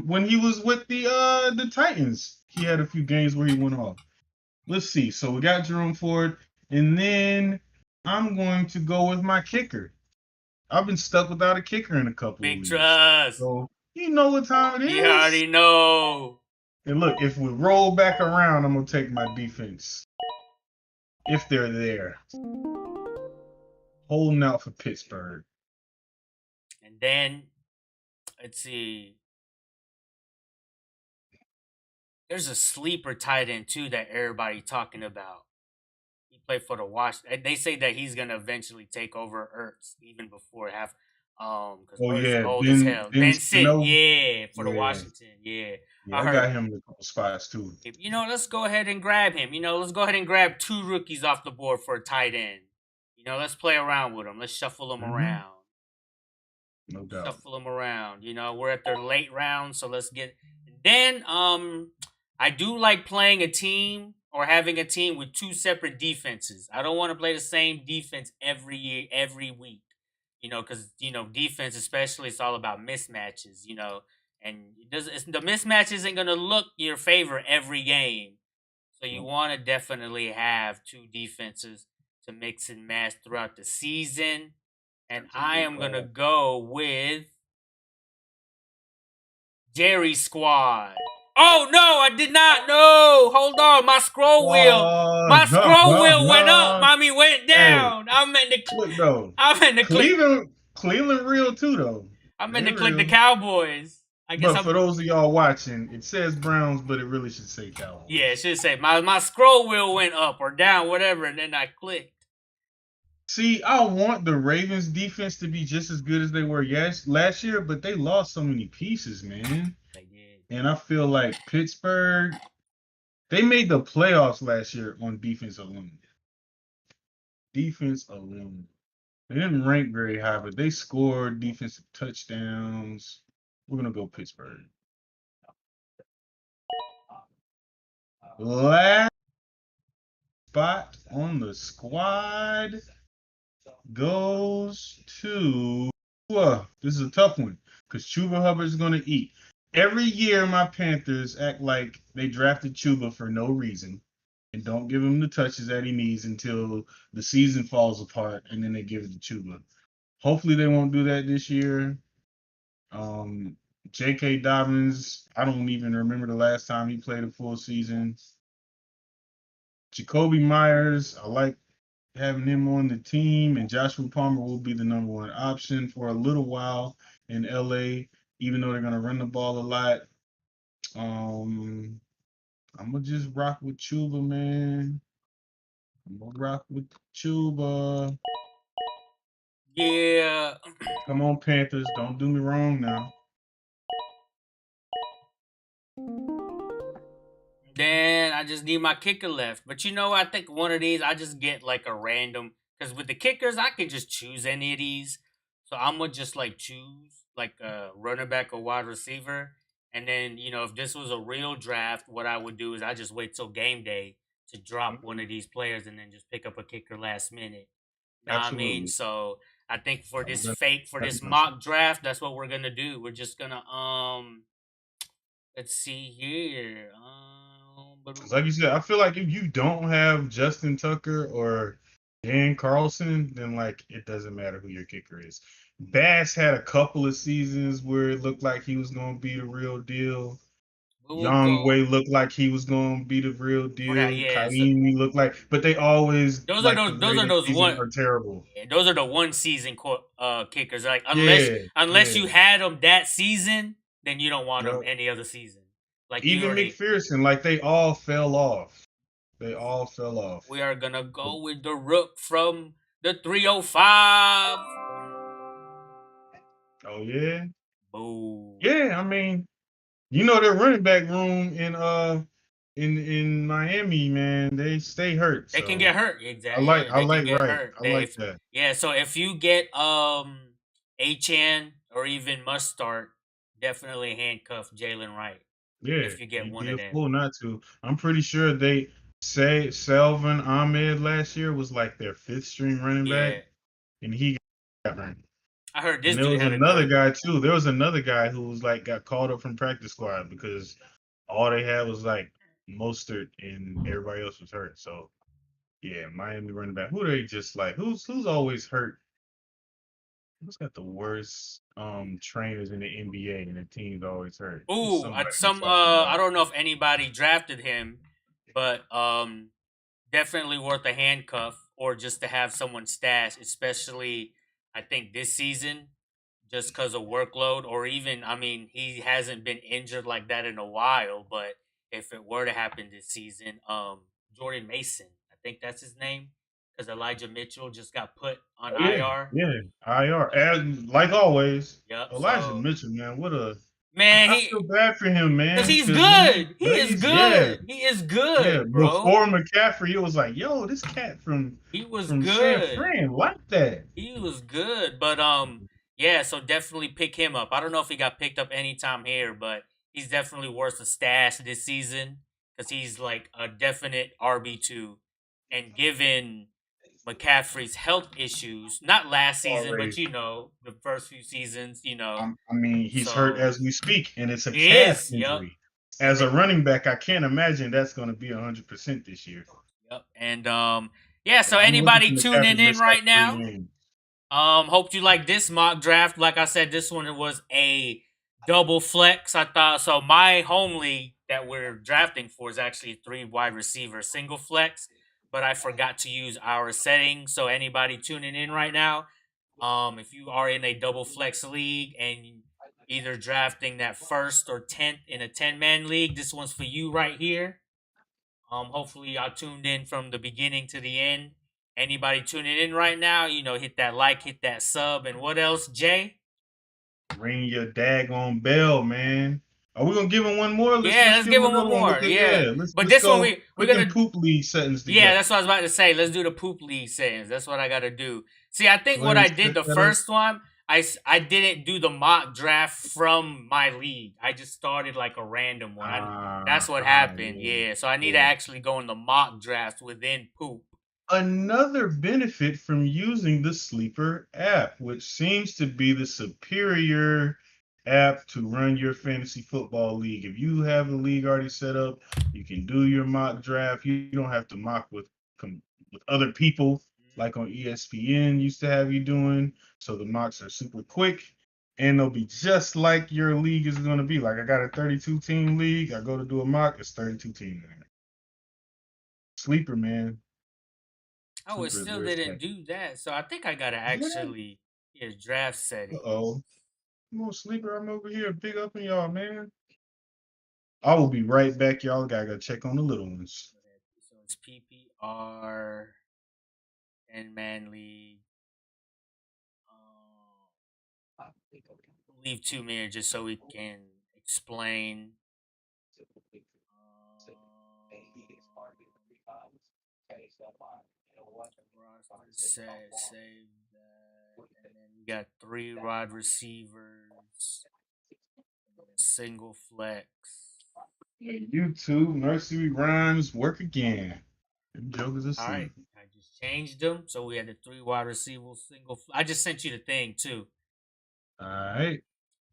When he was with the Titans, he had a few games where he went off. Let's see. So we got Jerome Ford, and then I'm going to go with my kicker. I've been stuck without a kicker in a couple of Big leagues. trust. So you know what time it You is. already know. And look, if we roll back around, I'm gonna take my defense. If they're there. Holding out for Pittsburgh. And then let's see. There's a sleeper tight end too that everybody talking about. He played for the Washington. They say that he's gonna eventually take over Ertz even before half. Because Oh Ertz is yeah, old as Ben hell. Ben Ben Sit, Sano. yeah, for the Yeah, Washington, yeah. yeah, I I got heard. him in a couple spots too. You know, let's go ahead and grab him. You know, let's go ahead and grab 2 rookies off the board for a tight end. You know, let's play around with them. Let's shuffle them Mm-hmm. around. No doubt. Shuffle them around. You know, we're at their late round, so let's get. Then, I do like playing a team or having a team with 2 separate defenses. I don't want to play the same defense every year, every week. You know, because defense, especially, it's all about mismatches. You know, and the mismatch isn't gonna look your favor every game. So you want to definitely have 2 defenses to mix and match throughout the season. And I am gonna go with Jerry Squad. Oh no, I did not. No, hold on. My scroll wheel. My scroll wheel went up. Mommy went Hey, down. I meant to. look though. I meant to click. Cleveland real too though. I meant They to click the real. Cowboys. I guess But for I'm. those of y'all watching, it says Browns, but it really should say Cowboys. Yeah, it should say my scroll wheel went up or down, whatever, and then I clicked. See, I want the Ravens defense to be just as good as they were last year, but they lost so many pieces, man. They did. And I feel like Pittsburgh, they made the playoffs last year on defense alone. Defense alone. They didn't rank very high, but they scored defensive touchdowns. We're gonna go Pittsburgh. Last spot on the squad goes to. This is a tough one because Chuba Hubbard's gonna eat. Every year, my Panthers act like they drafted Chuba for no reason and don't give him the touches that he needs until the season falls apart, and then they give it to Chuba. Hopefully, they won't do that this year. J.K. Dobbins, I don't even remember the last time he played a full season. Jacoby Myers, I like having him on the team, and Joshua Palmer will be the number 1 option for a little while in LA, even though they're gonna run the ball a lot. I'm gonna just rock with Chuba, man. I'm gonna rock with Chuba. Yeah. Come on, Panthers. Don't do me wrong now. Then I just need my kicker left. But you know, I think one of these I just get like a random because with the kickers I can just choose any of these. So I'm gonna just like choose like a running back or wide receiver. And then, if this was a real draft, what I would do is I just wait till game day to drop one of these players and then just pick up a kicker last minute. Know what I mean? Absolutely. So I think for this That's mock draft, that's what we're gonna do. We're just gonna let's see here. Because like you said, I feel like if you don't have Justin Tucker or Dan Carlson, then like it doesn't matter who your kicker is. Bass had a couple of seasons where it looked like he was going to be the real deal. Young Wei looked like he was going to be the real deal. Yeah, Kaimi looked like, but they always those like are the those are Ravens those one. are terrible. Yeah, those are the one season kickers. Like unless you had them that season, then you don't want them any other season. Like even McPherson, like they all fell off. They all fell off. We are gonna go with the rook from the 305. Oh yeah, Boom. yeah. I mean, their running back room in Miami, man, they stay hurt. They can So get hurt. I Exactly. like Yeah, I they can like get right. hurt. I like that. Yeah, so if you get HN or even Mustard, definitely handcuff Jalen Wright Yeah, if you get you'd one be of a them. fool not to. I'm pretty sure they say Selvin Ahmed last year was like their fifth string running back, Yeah. and he got hurt. I heard And this there dude was had a another good guy too. There was another guy who was like got called up from practice squad because all they had was like Mostert and everybody else was hurt. So yeah, Miami running back. Who they just like? Who's always hurt? Who's got the worst trainers in the NBA and the team's always hurt? Who's Ooh, somebody we some talking I about? don't know if anybody drafted him, but definitely worth a handcuff or just to have someone stash, especially I think this season, just because of workload, or even I mean he hasn't been injured like that in a while, but if it were to happen this season, Jordan Mason, I think that's his name, because Elijah Mitchell just got put on Oh yeah, IR. yeah. IR. And like always, Yep. Elijah So Mitchell, man, what a man, I feel bad for him, because man, he's because when he good. He is plays, yeah, good. He is yeah. good, bro. Before McCaffrey, it was like, yo, this cat from He was from San good. Fran like that. He was good, but yeah. So definitely pick him up. I don't know if he got picked up anytime here, but he's definitely worth a stash this season because he's like a definite RB2. And given McCaffrey's health issues, not last season, but Already. the first few seasons, I mean, he's hurt So as we speak, and it's a he calf is. Yep. injury. And As a running back, I can't imagine that's going to be 100% this year. yep. And yeah. So I'm looking anybody for tuning McCaffrey to in miss like right three now, games. hope you like this mock draft. Like I said, this one was a double flex. I thought so. My home league that we're drafting for is actually 3 wide receiver single flex, but I forgot to use our settings. So anybody tuning in right now, if you are in a double flex league and either drafting that first or 10th in a 10-man league, this one's for you right here. Hopefully y'all tuned in from the beginning to the end. Anybody tuning in right now, hit that like, hit that sub, and what else, Jay? Ring your daggone bell, man. Are we gonna give him one more? Let's Yeah, let's let's give him give him one another one. more. Yeah, but Let's this one go we're put them gonna. poop league settings Yeah, together. that's what I was about to say. Let's do the poop league settings. That's what I got to do. See, I think Go what ahead I and did set the that up. first one, I didn't do the mock draft from my league. I just started like a random one. That's what happened. Yeah, Yeah, so I need to yeah. actually go in the mock draft within poop. Another benefit from using the Sleeper app, which seems to be the superior app to run your fantasy football league. If you have the league already set up, you can do your mock draft. You don't have to mock with other people like on ESPN used to have you doing. So the mocks are super quick and they'll be just like your league is going to be. Like I got a 32 team league. I go to do a mock, it's 32 team. Sleeper, man. Oh, it Sleeper is still where it's didn't at. do that. So I think I gotta Yeah. actually hit draft settings. Uh-oh. Come on, Sleeper. I'm over here big up in y'all, man. I will be right back, y'all. Gotta go check on the little ones. So it's PPR and man league. Leave 2 minutes just so we can explain. Save that, and then we got 3 wide receivers, single flex. Hey, YouTube, nursery rhymes work again. Them jokers All right, asleep. I just changed them, so we had the 3 wide receivers, single. I just sent you the thing too. All right.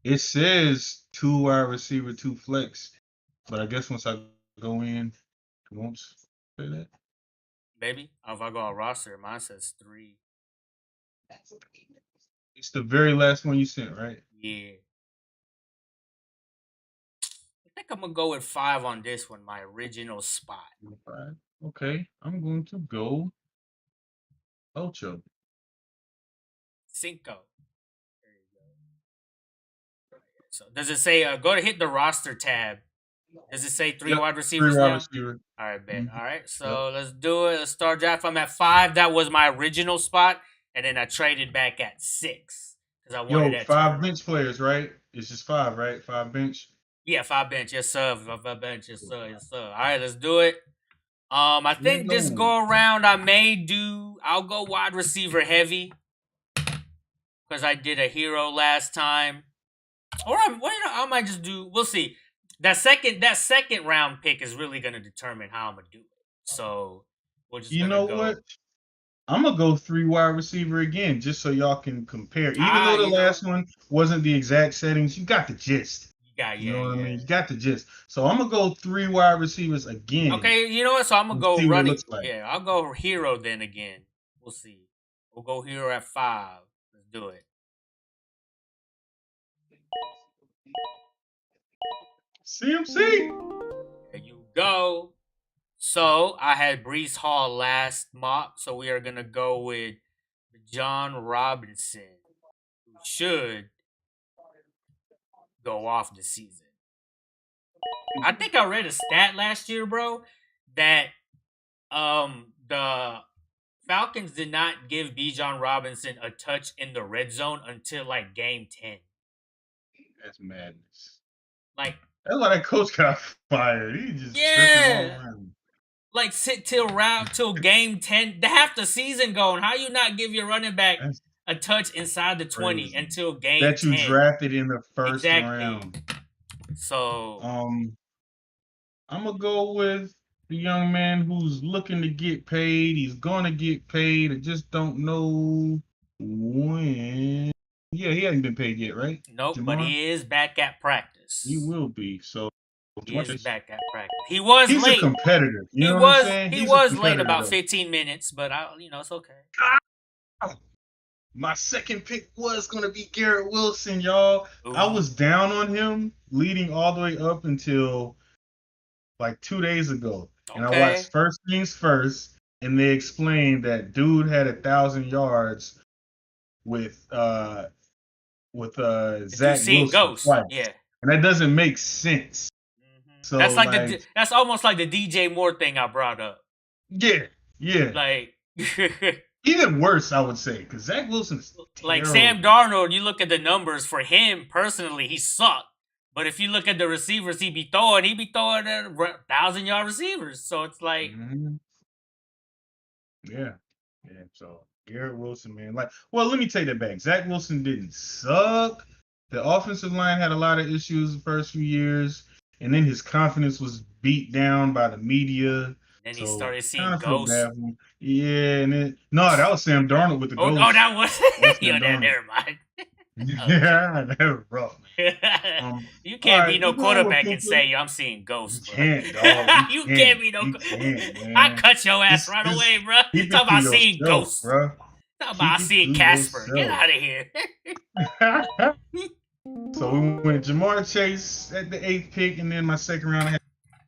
It says 2 wide receiver, 2 flex, but I guess once I go in, it won't say that. Baby, if I go on roster, mine says 3. It's the very last one you sent, right? Yeah. I think I'm gonna go with 5 on this one, my original spot. 5. Okay, I'm going to go Ocho. Cinco. There you go. So does it say go to hit the roster tab Does it say three Yep. wide 3 receivers wide now? receiver. All right, bet. Mhm. All right, Yep. so let's do it. Let's start draft. I'm at 5. That was my original spot, and then I traded back at 6 because I wanted Yo, that 5 turnover. bench players, right? It's just 5, right? 5 bench. Yeah, 5 bench. Yes, sir. 5 bench. Yes, sir. Yes, sir. All right, let's do it. I Let's think this go. go around I may do. I'll go wide receiver heavy because I did a hero last time, or I might just do. We'll see. That second round pick is really gonna determine how I'm gonna do it. So we're just You gonna know what? go. I'm gonna go 3 wide receiver again, just so y'all can compare. Even though the You know, last one wasn't the exact settings, you got the gist. yeah, You yeah, know what I yeah. mean? You got the gist. So I'm gonna go 3 wide receivers again Okay, you know what? So I'm gonna and go see what it running. looks like. Yeah, I'll go hero then again. We'll see. We'll go hero at 5. Let's do it. CMC. There you go. So I had Brees Hall last mock, so we are gonna go with John Robinson, who should go off the season. I think I read a stat last year, bro, that the Falcons did not give Bijan Robinson a touch in the red zone until like game 10. That's madness. Like, That's why that coach got fired. He just tripping all yeah. around. Like sit till game 10, half the season going. How you not give your running back That's a touch inside the 20 crazy. until game That you 10? drafted in the first Exactly. round. So I'm gonna go with the young man who's looking to get paid. He's gonna get paid. I just don't know when. Yeah, he hasn't been paid yet, right? nope, but Jamar? he is back at He practice. will be. So He Jamar is Chase, back at practice. He was he's a late. competitor. You He know what I'm was saying? he He's a was late competitor about though. 15 minutes, but it's okay. My second pick was gonna be Garrett Wilson, y'all. I Ooh, was down on him leading all the way up until like 2 days ago, and I okay. watched First Things First, and they explained that dude had 1,000 yards with That you Zach seen Wilson Ghost. twice, Yeah. and that doesn't make sense. That's So like like, that's almost like the DJ Moore thing I brought up. yeah, yeah, Like even worse, I would say, because Zach Wilson's like Sam terrible. Darnold, you look at the numbers for him personally, he sucked. But if you look at the receivers he be throwing at 1,000-yard receivers. So it's like, Mhm. Yeah, yeah. So Garrett Wilson, man, like, well, let me take that back. Zach Wilson didn't suck. The offensive line had a lot of issues the first few years, and then his confidence was beat down by the media. then he So started kind seeing of feel ghosts. bad for him. Yeah, and then no, that was Sam Darnold with the Oh, ghost. that was That's yo. Sam Darnold. Never mind. Yeah, that was rough, man. You All can't be right, no we're going with quarterback and Puka. say I'm seeing We ghosts, bro. can't, dog. We You can't can't. be no. We can't, I man. cut your ass Just, right just away, bro. keep it Talk to about seeing yourself, ghosts. bro. Talk Keep about it seeing to Casper. Get yourself. out of here. So we went Jamar Chase at the 8th pick, and then my second round I had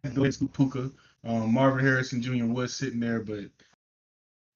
to go to Puka. Marvin Harrison Jr. was sitting there, but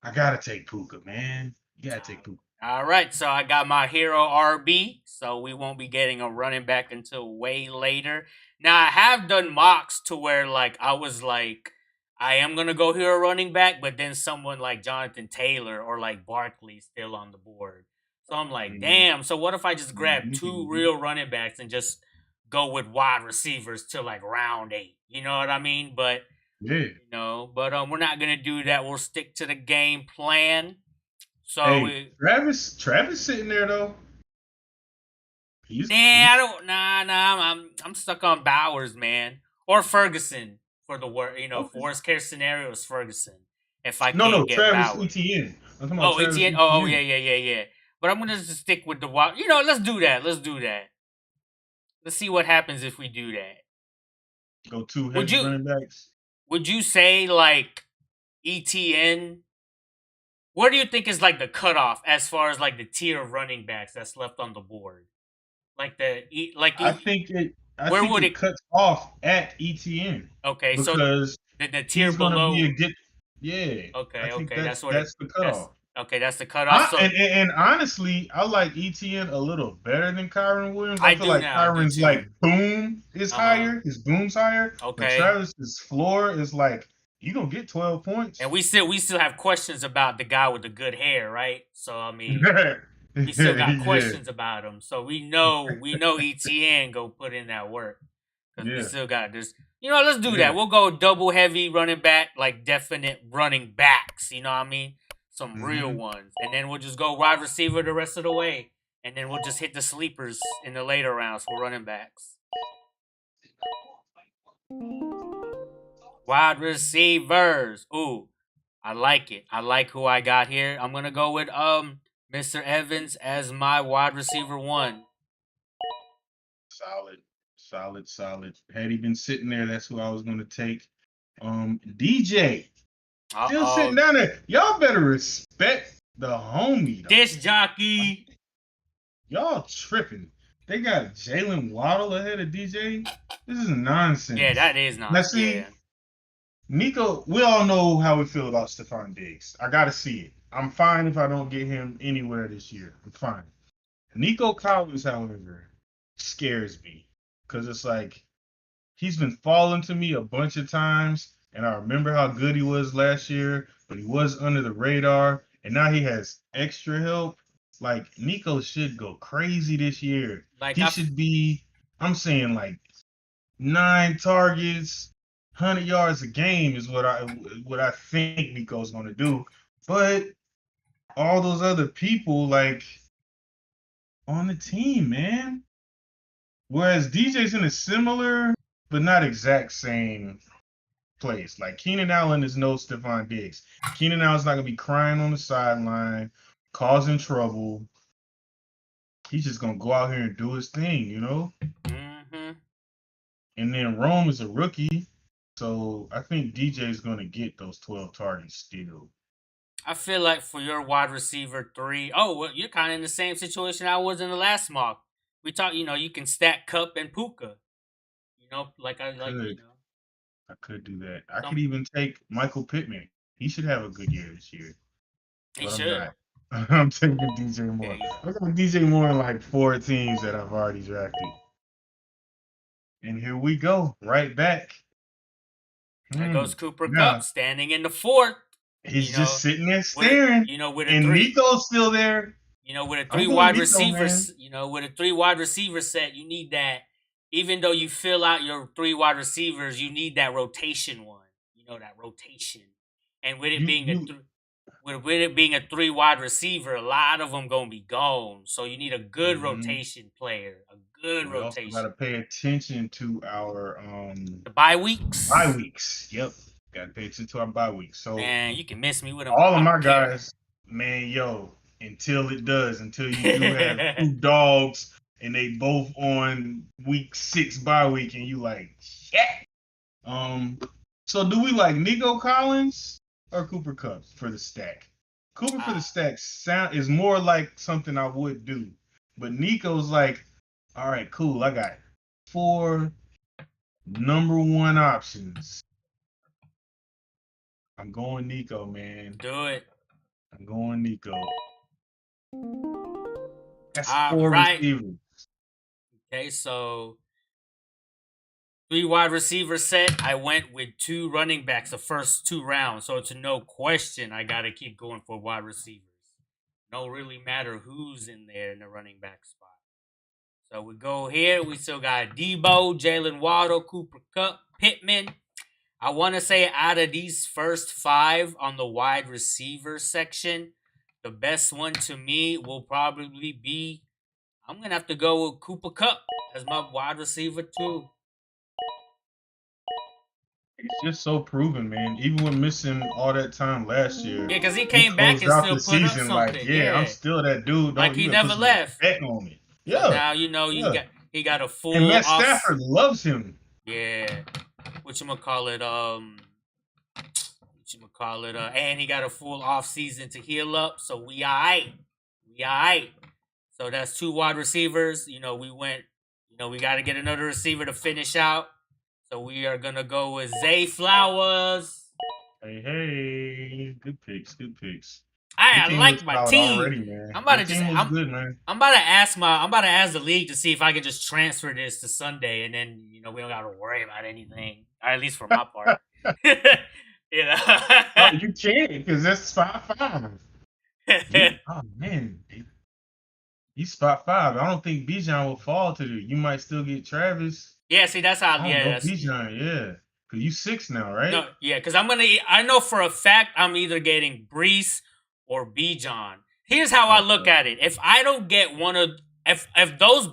I gotta take Puka, man. You gotta take Puka. All right, so I got my hero RB, so we won't be getting a running back until way later. Now I have done mocks to where like I was like, I am gonna go hero running back, but then someone like Jonathan Taylor or like Barkley still on the board. So I'm like, Mhm, damn. So what if I just grab mhm, two mhm. real running backs and just go with wide receivers till like round 8? You know what I mean? But Yeah. we're not gonna do that. We'll stick to the game plan. So Hey, Travis sitting there though. nah, He's I don't. Nah. I'm stuck on Bowers, man, or Ferguson for the okay. worst case scenario is Ferguson if I No, can't no, get Travis Bowers. Etienne. I'm talking about Oh, Travis ETN. Oh, Etienne. yeah. But I'm gonna just stick with the wild. Let's do that. Let's do that. Let's see what happens if we do that. Go 2 Would heavy you running backs. Would you say like ETN? Where do you think is like the cutoff as far as like the tier of running backs that's left on the board? Like I think it. I where think would it it? cuts off at ETN Okay, so because the tier he's gonna be a below. good. Yeah, I think Okay, that's that's what it that's the that's cutoff. Okay, that's the cutoff. So And honestly, I like ETN a little better than Kyron Williams. I I feel do like now. I do Kyron's too. like boom is Uh-huh. higher, his boom's higher, but Okay. Travis's floor is like you gonna get 12 points. And we still have questions about the guy with the good hair, right? So I mean, we still got Yeah, questions about him. So we know ETN go put in that work because we yeah, still got this. Let's do yeah. that. We'll go double heavy running back, like definite running backs. You know what I mean? Some real Hmm. ones, and then we'll just go wide receiver the rest of the way, and then we'll just hit the sleepers in the later rounds for running backs. Wide receivers. Ooh, I like it. I like who I got here. I'm gonna go with Mr. Evans as my wide receiver one. Solid, solid. Had he been sitting there, that's who I was gonna take. DJ Uh still sitting oh. down there. Y'all better respect the homie though. Disc jockey. Y'all tripping. They got Jalen Waddle ahead of DJ. This is nonsense. Yeah, that is Now not. see, Yeah. Nico, we all know how we feel about Stephon Diggs. I gotta see it. I'm fine if I don't get him anywhere this year. I'm fine. Nico Collins, however, scares me. Because it's like he's been falling to me a bunch of times, and I remember how good he was last year, but he was under the radar, and now he has extra help. Like Nico should go crazy this year. Like He should be, I'm saying like 9 targets, 100 yards a game is what I think Nico's gonna do. But all those other people like on the team, man. Whereas DJ's in a similar but not exact same place. Like Keenan Allen is no Stephon Diggs. Keenan Allen's not gonna be crying on the sideline, causing trouble. He's just gonna go out here and do his thing. hmm And then Rome is a rookie, so I think DJ's gonna get those 12 targets still. I feel like for your wide receiver three, oh, well, you're kind of in the same situation I was in the last mock. We talked, you can stack Cup and Puka. Like I like, Could I could do that. I could some even take Michael Pittman. He should have a good year this year, he but I'm should. not. I'm taking DJ Yeah, Moore. I got DJ Moore in like 4 teams that I've already drafted. And here we go, right back. there Hmm. goes Cooper Cup Now standing in the fourth. You he's just know, sitting there with a staring, you know with a and three Nico's still there. with a I'm three going wide Nico, man. receivers, with a three wide receiver set, you need that. Even though you fill out your three wide receivers, you need that rotation one. That rotation. And with it You being a you. th- with it being a three wide receiver, a lot of them gonna be gone. So you need a good Mhm. rotation player, a good We also got to rotation. pay attention to our The bye bye weeks, weeks. Yep, got to pay attention to our bye weeks. So man, you can miss me with them. all of I my don't care. guys, man, yo, until you do have two dogs and they both on week 6 bye week, and you like, shit. Um, so do we like Nico Collins or Cooper Kupp for the stack? Cooper for the Ah, stack sound is more like something I would do, but Nico's like, all right, cool. I got 4 number one options. I'm going Nico, man. do it. I'm going Nico. That's All 4 right. receivers. Okay, so three wide receiver set. I went with two running backs the first 2 rounds, so it's no question I got to keep going for wide receivers. No really matter who's in there in the running back spot. So we go here. We still got Debo, Jalen Waddle, Cooper Cup, Pittman. I want to say out of these first 5 on the wide receiver section, the best one to me will probably be. I'm gonna have to go with Cooper Cup as my wide receiver too. He's just so proven, man. Even with missing all that time last year, Yeah, because he he came back closed and out still the put up season like, something. yeah, I'm Yeah, still that dude. like Don't you he better put never some left. respect on me. So Yeah, now you yeah. got he got a And full Matt off. Stafford loves him. Yeah, what you call it? And he got a full off season to heal up. So we alright. We alright. So that's 2 wide receivers. We went. We got to get another receiver to finish out. So we are gonna go with Zay Flowers. Hey, good picks, good picks. I I team like looks my solid team. already, man. I'm about Your to just team looks good, man. I'm about to ask the league to see if I can just transfer this to Sunday, and then we don't got to worry about anything, or at least for my part. you know. Oh, you can't because that's 5-5. Oh man, he's spot 5. I don't think Bijan will fall to you. You might still get Travis. Yeah, see, that's how. I don't Yeah, know that's Bijan. Yeah, because you 6 now, right? no, yeah, because I know for a fact I'm either getting Brees or Bijan. Here's how I look Okay. at it: if I don't get if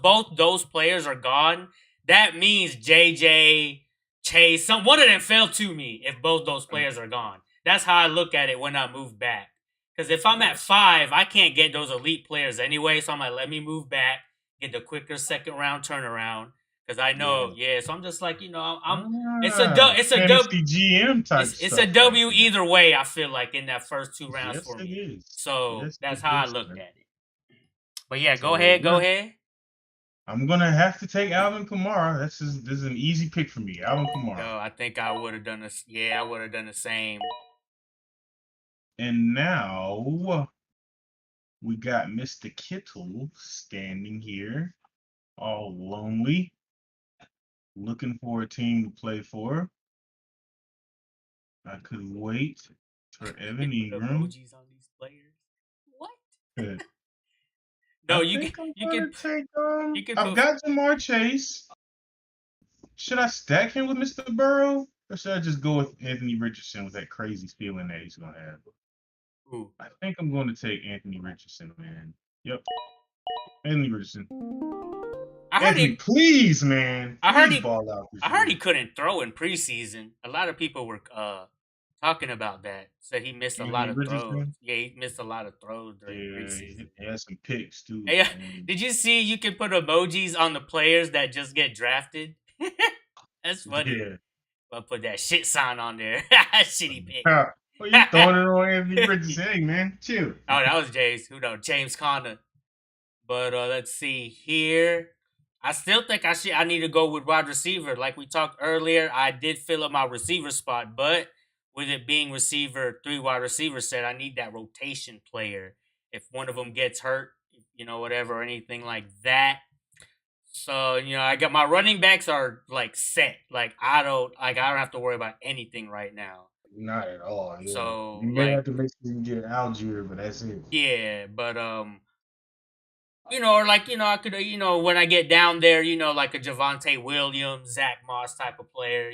both those players are gone, that means JJ, Chase, one of them fell to me. If both those players are gone, that's how I look at it when I move back. Because if I'm at 5, I can't get those elite players anyway. So I'm like, let me move back, get the quicker second round turnaround. Because I know, yeah. So I'm just like, it's a fantasy GM type it's a stuff right W there. either way. I feel like in that first 2 rounds Yes, for it me. is. So Yes, that's it how I is, looked man. at it. But yeah, go So, ahead. yeah. I'm gonna have to take Alvin Kamara. This is an easy pick for me. Alvin Kamara. No, I think I would have done this. Yeah, I would have done the same. And now we got Mr. Kittle standing here, all lonely, looking for a team to play for. I could wait for Evan Ingram. Emojis on these players. What? Good. No, I you think I'm you gonna can take you can I've put. got Jamar Chase. Should I stack him with Mr. Burrow? Or should I just go with Anthony Richardson with that crazy feeling that he's gonna have? Ooh. I think I'm gonna take Anthony Richardson, man. Yep. Anthony Richardson. I heard Anthony, he. please, man. I heard Please he. ball out this I heard year. he couldn't throw in preseason. A lot of people were talking about that. Said he missed a lot Anthony of throws. Richardson. Yeah, he missed a lot of throws during Yeah, preseason. he had some picks too. Hey, Man. did you see you can put emojis on the players that just get drafted? That's funny. Yeah. I'll put that shit sign on there. Shitty pick. Well, you throwing it on Anthony Richardson, hey, man. Chill. Oh, that was James. Who knows? James Conner. But let's see here. I still think I need to go with wide receiver. Like we talked earlier, I did fill up my receiver spot, but with it being receiver 3 wide receiver set, I need that rotation player. If one of them gets hurt, whatever, or anything like that. So, I got my running backs are like set. Like I don't have to worry about anything right now. Not at all. Yeah. So You may have to make sure you get Algier, but that's it. yeah, but or like, I could, when I get down there, like a Javante Williams, Zach Moss type of player,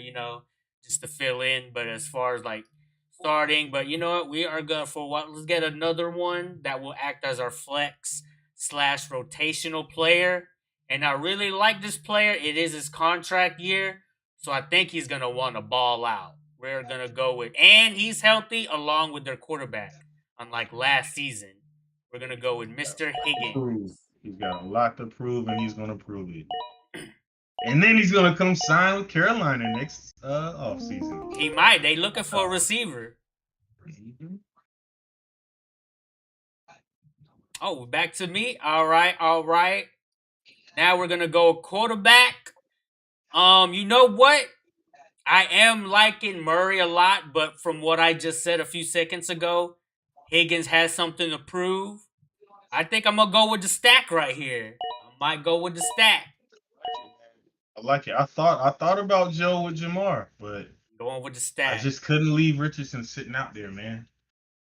just to fill in. But as far as like starting, but you know what, we are good for what? Let's get another one that will act as our flex / rotational player. And I really like this player. It is his contract year, so I think he's gonna want to ball out. We're gonna go with, and he's healthy along with their quarterback. Unlike last season, we're gonna go with Mr. Higgins. He's got a lot to prove, and he's gonna prove it. And then he's gonna come sign with Carolina next offseason. He might. They looking for a receiver. Mm-hmm. Oh, back to me. All right. Now we're gonna go quarterback. You know what? I am liking Murray a lot, but from what I just said a few seconds ago, Higgins has something to prove. I think I'm gonna go with the stack right here. I might go with the stack. I like it. I thought about Joe with Jamar, but Going with the stack. I just couldn't leave Richardson sitting out there, man.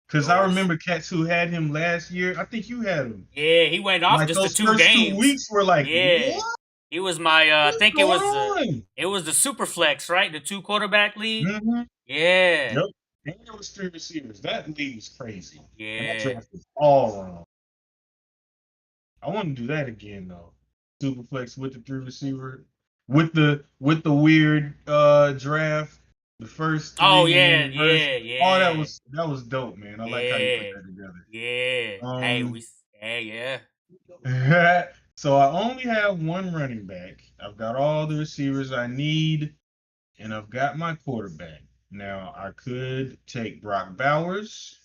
Because I remember cats who had him last year. I think you had him. Yeah, he went off like just those the 2 first games. 2 weeks were like, yeah. What? He was my I think it was on? it was the super flex, right? The 2 quarterback league. Mm-hmm. Yeah. Yep. And it was 3 receivers. That league was crazy. Yeah. And that draft was all wrong. I want to do that again though. Super flex with the 3 receiver. With the weird draft. The first 3. Oh yeah. Oh, that was dope, man. I like how you put that together. Yeah. So I only have 1 running back. I've got all the receivers I need, and I've got my quarterback. Now I could take Brock Bowers,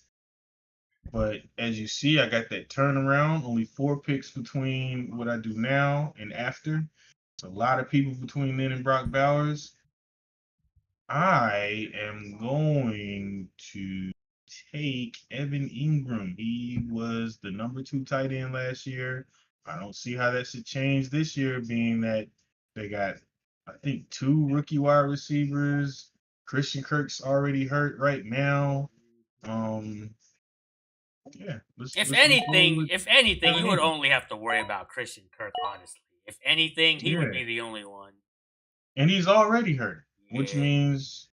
but as you see, I got that turnaround. Only 4 picks between what I do now and after. It's a lot of people between then and Brock Bowers. I am going to take Evan Ingram. He was the number 2 tight end last year. I don't see how that should change this year, being that they got, I think, 2 rookie wide receivers. Christian Kirk's already hurt right now. Yeah, If let's just roll anything, with if anything, Evan you would Ingram. only have to worry about Christian Kirk. Honestly, if anything, he would Yeah, be the only one. and he's already hurt, which Yeah, means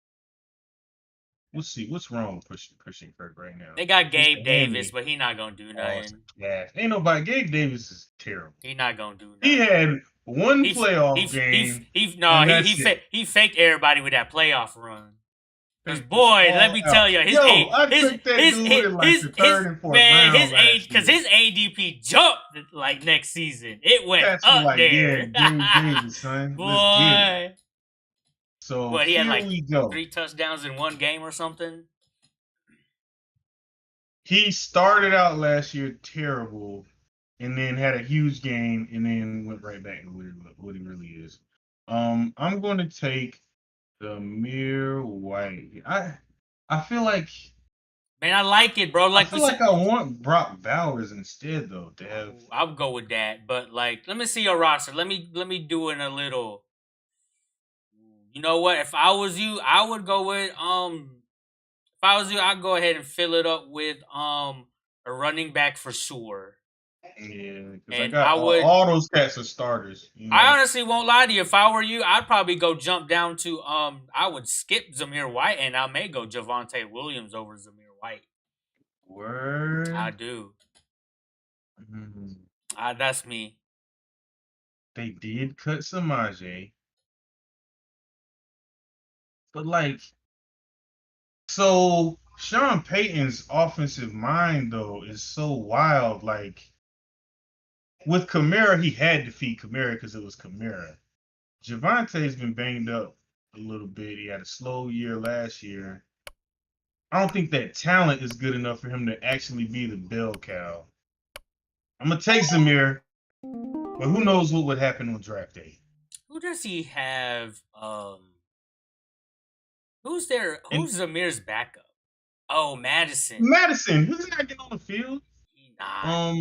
let's see what's wrong with Christian Kirk right now. they got It's Gabe the Davis, hammy. but he not gonna do Oh, it's nothing. gas. Ain't nobody. Gabe Davis is terrible. He not gonna do He nothing. had one playoff game, and that's it. He faked everybody with that playoff run. Cause Faked us boy, let all me out. tell you, Yo, I took that dude in like the third and fourth round last year. his ADP jumped like next season. It went That's up like, there. yeah, Gabe Davis, son. Let's get it. Boy, So what he had here like we go. 3 touchdowns in one game or something. He started out last year terrible, and then had a huge game, and then went right back to what he really is. I'm going to take Zamir White. I feel like Man, I like it, bro. I Like feel we like said, I want Brock Bowers instead, though, to have. I'll go with that. But like, let me see your roster. Let me do it in a little. You know what? If I was you, I would go with If I was you, I'd go ahead and fill it up with a running back for sure. Yeah, because I And got I would. all those cats are starters. You know? I honestly won't lie to you. If I were you, I'd probably go jump down to I would skip Zamir White and I may go Javonte Williams over Zamir White. Word. I do. Mhm. That's me. They did cut Samaje, but like, so Sean Payton's offensive mind though is so wild. Like with Kamara, he had to feed Kamara because it was Kamara. Javonte's been banged up a little bit. He had a slow year last year. I don't think that talent is good enough for him to actually be the bell cow. I'm gonna take Zamir, but who knows what would happen on draft day. Who does he have? Who's there? And Who's Zamir's backup? Oh, Madison. Madison, he's not getting on the field. Nah.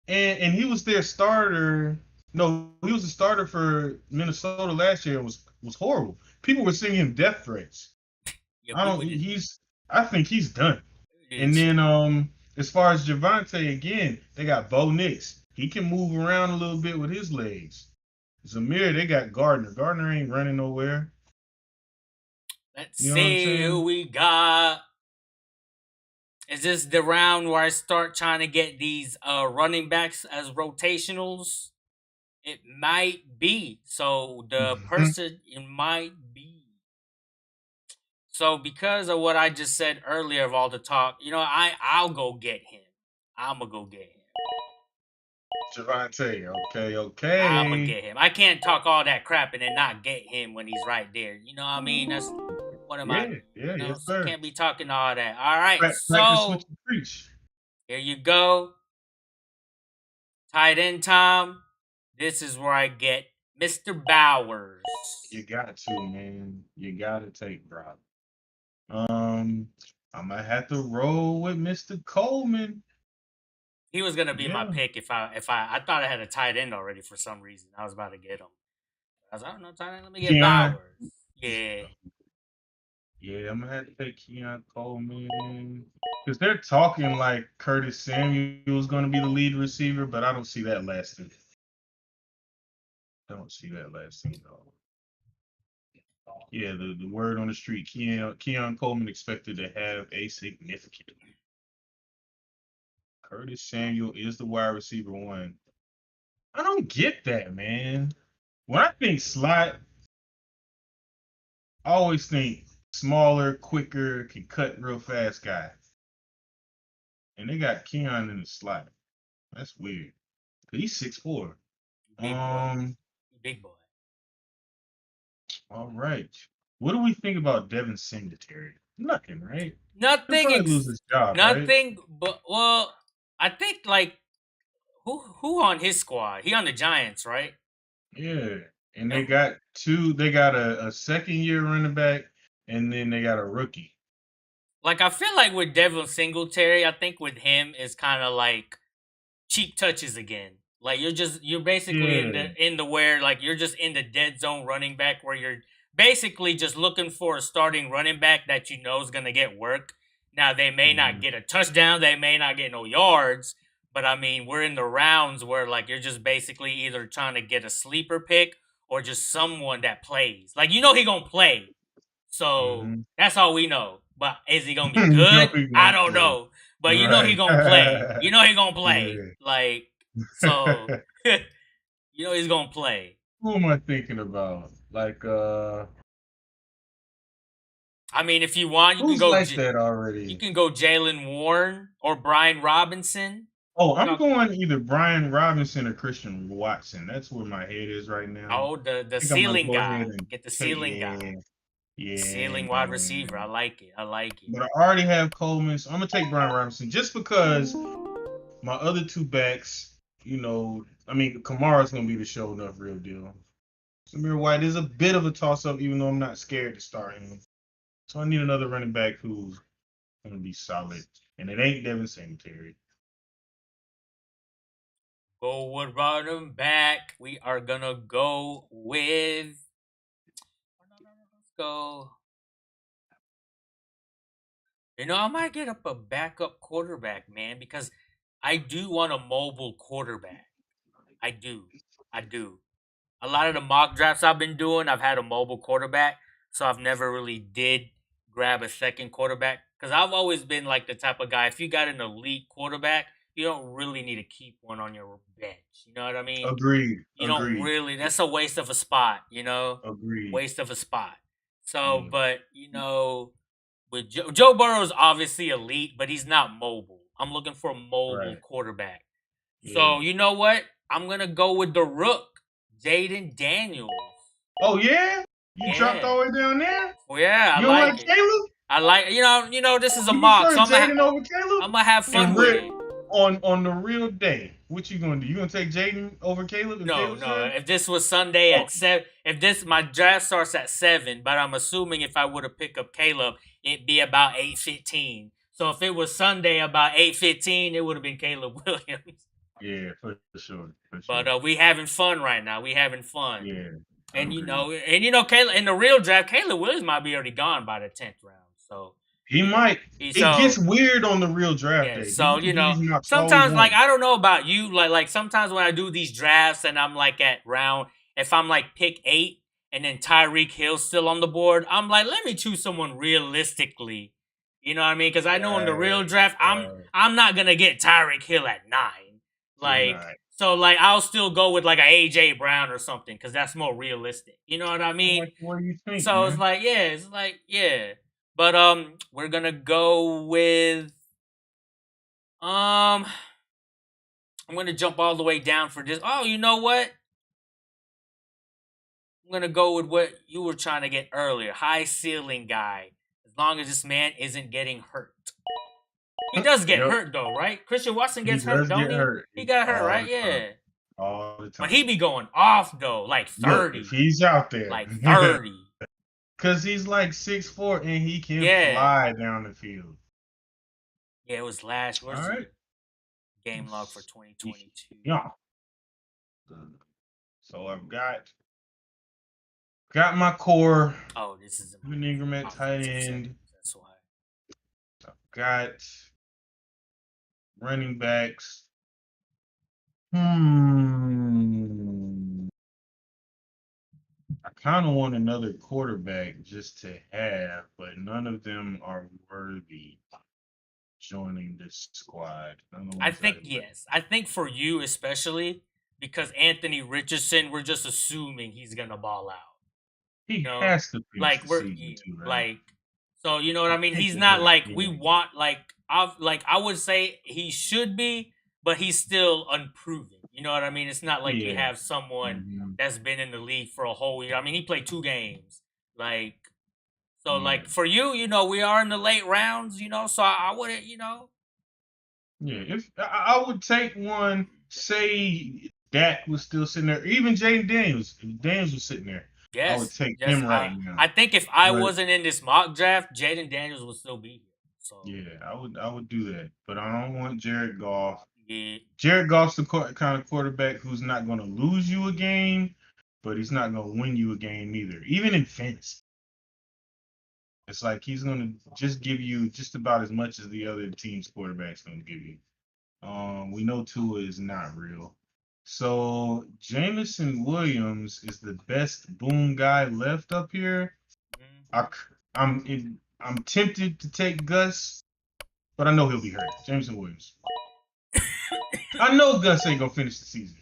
And he was their starter. No, he was the starter for Minnesota last year. And was horrible. People were sending him death threats. Yeah, I think he's done. And then as far as Javonte, again, they got Bo Nix. He can move around a little bit with his legs. Zamir, they got Gardner. Gardner ain't running nowhere. Let's You know what I'm see saying? who we got. Is this the round where I start trying to get these running backs as rotationals? It might be. So the person it might be. So because of what I just said earlier of all the talk, I'll go get him. I'm gonna go get him. Javonte, okay, I'm gonna okay. get him. I can't talk all that crap and then not get him when he's right there. You know what I mean? That's what am I? Yeah, yes, So sir. can't be talking all that. All right, Practice so what you preach. here you go. Tight end time. This is where I get Mr. Bowers. You got to, man. You got to take Brock. I'm gonna have to roll with Mr. Coleman. He was gonna be my Yeah. pick if I thought I had a tight end already for some reason. I was about to get him. I was like, I don't know, tight end. Let me get Keon. Bowers. Yeah. Yeah, I'm gonna have to take Keon Coleman because they're talking like Curtis Samuel is gonna be the lead receiver, but I don't see that lasting. Though. Yeah, the word on the street, Keon Coleman expected to have a significant. Curtis Samuel is the wide receiver 1. I don't get that, man. When I think slot, I always think smaller, quicker, can cut real fast guy. And they got Keon in the slot. That's weird. He's 6'4". Big boy. All right. What do we think about Devin Singletary? Nothing, right? Nothing. He'll probably lose his job, nothing. Right? But I think like who on his squad? He on the Giants, right? Yeah. And they got two. They got a second year running back, and then they got a rookie. Like I feel like with Devin Singletary, I think with him is kind of like cheap touches again. Like you're basically in Yeah. the where like you're just in the dead zone running back where you're basically just looking for a starting running back that you know is gonna get work. Now they may not Mhm. get a touchdown, they may not get no yards, but I mean we're in the rounds where like you're just basically either trying to get a sleeper pick or just someone that plays. Like you know he gonna play. So Mhm. that's all we know. But is he gonna be You know good? he I gonna don't play. know. But you know he Right. gonna play. You know he gonna play. Yeah. Like so, you know he's gonna play. Who am I thinking about? Like, I mean, if you want, who's like that You already? can go Jalen Warren or Brian Robinson. Oh, I'm Talk- going either Brian Robinson or Christian Watson. That's where my head is right now. Oh, the I think I'm gonna ceiling go guy. ahead and Get the take, ceiling guy. yeah, yeah, Ceiling wide receiver. I man. like it. I like it. But I already have Coleman, so I'm gonna take Brian Robinson just because my other two backs, I mean, Kamara's gonna be the show enough real deal. Samir White is a bit of a toss up, even though I'm not scared to start him. So I need another running back who's gonna be solid, and it ain't Devin Singletary. Go with running back. We are gonna go with. Let's go. You know, I might get up a backup quarterback, man, because I do want a mobile quarterback. I do. I do. A lot of the mock drafts I've been doing, I've had a mobile quarterback, so I've never really did grab a second quarterback because I've always been like the type of guy. If you got an elite quarterback, you don't really need to keep one on your bench. You know what I mean? Agreed. You don't Agreed. really. That's a waste of a spot. Agreed. Waste of a spot. So, Yeah. but with Joe Burrow's obviously elite, but he's not mobile. I'm looking for a mobile Right. quarterback. Yeah. So you know what? I'm gonna go with the Rook, Jaden Daniels. Oh yeah? You dropped Yeah. all the way down there? Well, yeah, I You don't like like it. Caleb? I like this is a You mock, prefer so Jaden over Caleb? I'm gonna have In fun with real it. on the real day, what you gonna do? You gonna take Jaden over Caleb if No, Caleb's no. there? If this was Sunday Oh, at 7, if this my draft starts at 7, but I'm assuming if I would have picked up Caleb, it'd be about 8:15. So if it was Sunday about 8:15, it would have been Caleb Williams. yeah, for sure. For But sure. we having fun right now. We having fun. Yeah. And Agreed. Caleb in the real draft, Caleb Williams might be already gone by the 10th round. So He might. It so gets weird on the real draft yeah, day. so People can do these mocks all we sometimes like want. I don't know about you, like sometimes when I do these drafts and I'm like at round, if I'm like pick 8 and then Tyreek Hill's still on the board, I'm like, let me choose someone realistically. You know what I mean? Because I know in the real Right. draft, Right. I'm not gonna get Tyreek Hill at 9. You're Like not. so, like I'll still go with like a AJ Brown or something because that's more realistic. You know what I I mean? like the way you think, So man. it's like yeah. But we're gonna go with um I'm gonna jump all the way down for this. Oh, you know what? I'm gonna go with what you were trying to get earlier. High ceiling guy. As long as this man isn't getting hurt. He does get Yep. hurt though, right? Christian Watson He gets hurt, does don't get he? hurt He got hurt, all right? the time. Yeah. All the But time. he be going off though, like Look, if 30. he's out there, Like 30. because he's like 6'4" and he can Yeah. fly down the field. Yeah, it was last. All Where's the right. game log for 2022? Yeah. So I've got my core. Oh, this is Evan Ingram at tight offensive end. settings. That's why. I've got running backs. I kind of want another quarterback just to have, but none of them are worthy joining this squad. None of the I ones think yes. I think for you especially because Anthony Richardson, we're just assuming he's gonna ball out. he You know, has to finish like the we're season too, right? like so you know what I mean. He He's can't not get hurt. like we Yeah. want I would say he should be, but he's still unproven. You know what I mean? It's not like you Yeah. have someone Mhm. that's been in the league for a whole year. I mean, he played 2 games. Like so, Yeah. like for you, we are in the late rounds. So I wouldn't. Yeah, if I would take one, say Dak was still sitting there, even Jaden Daniels, if Daniels was sitting there, I would Yes, take yes. him right now. I think if I But wasn't in this mock draft, Jaden Daniels would still be here. So Yeah, I would do that, but I don't want Jared Goff. yeah, Jared Goff's the kind of quarterback who's not going to lose you a game, but he's not going to win you a game either. Even in fantasy, it's like he's going to just give you just about as much as the other team's quarterback's going to give you. We know Tua is not real. So Jameson Williams is the best boom guy left up here. mhm. I'm tempted to take Gus, but I know he'll be hurt. Jameson Williams. I know Gus ain't gonna finish the season.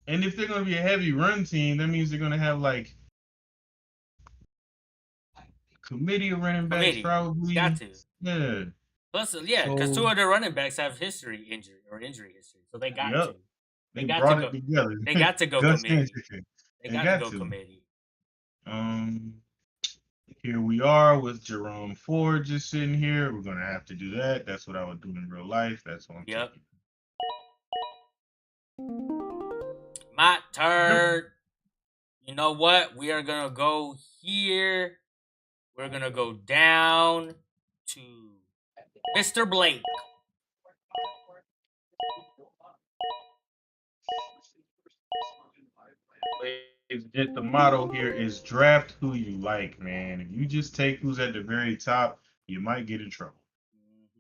And if they're gonna be a heavy run team, that means they're gonna have like committee of running backs Committee got probably. to. Yeah. Plus, yeah, because two So of their running backs have injury history, so they got yep, to. They they got to brought go. it together. They got to go Gus and committee. Chicken. They They got to got go to. committee. Um Here we are with Jerome Ford just sitting here. We're gonna have to do that. That's what I would do in real life. That's what I'm Yep. taking. My turn. You know what? We are gonna go here. We're gonna go down to Mr. Blake. The motto here is draft who you like, man. If you just take who's at the very top, you might get in trouble.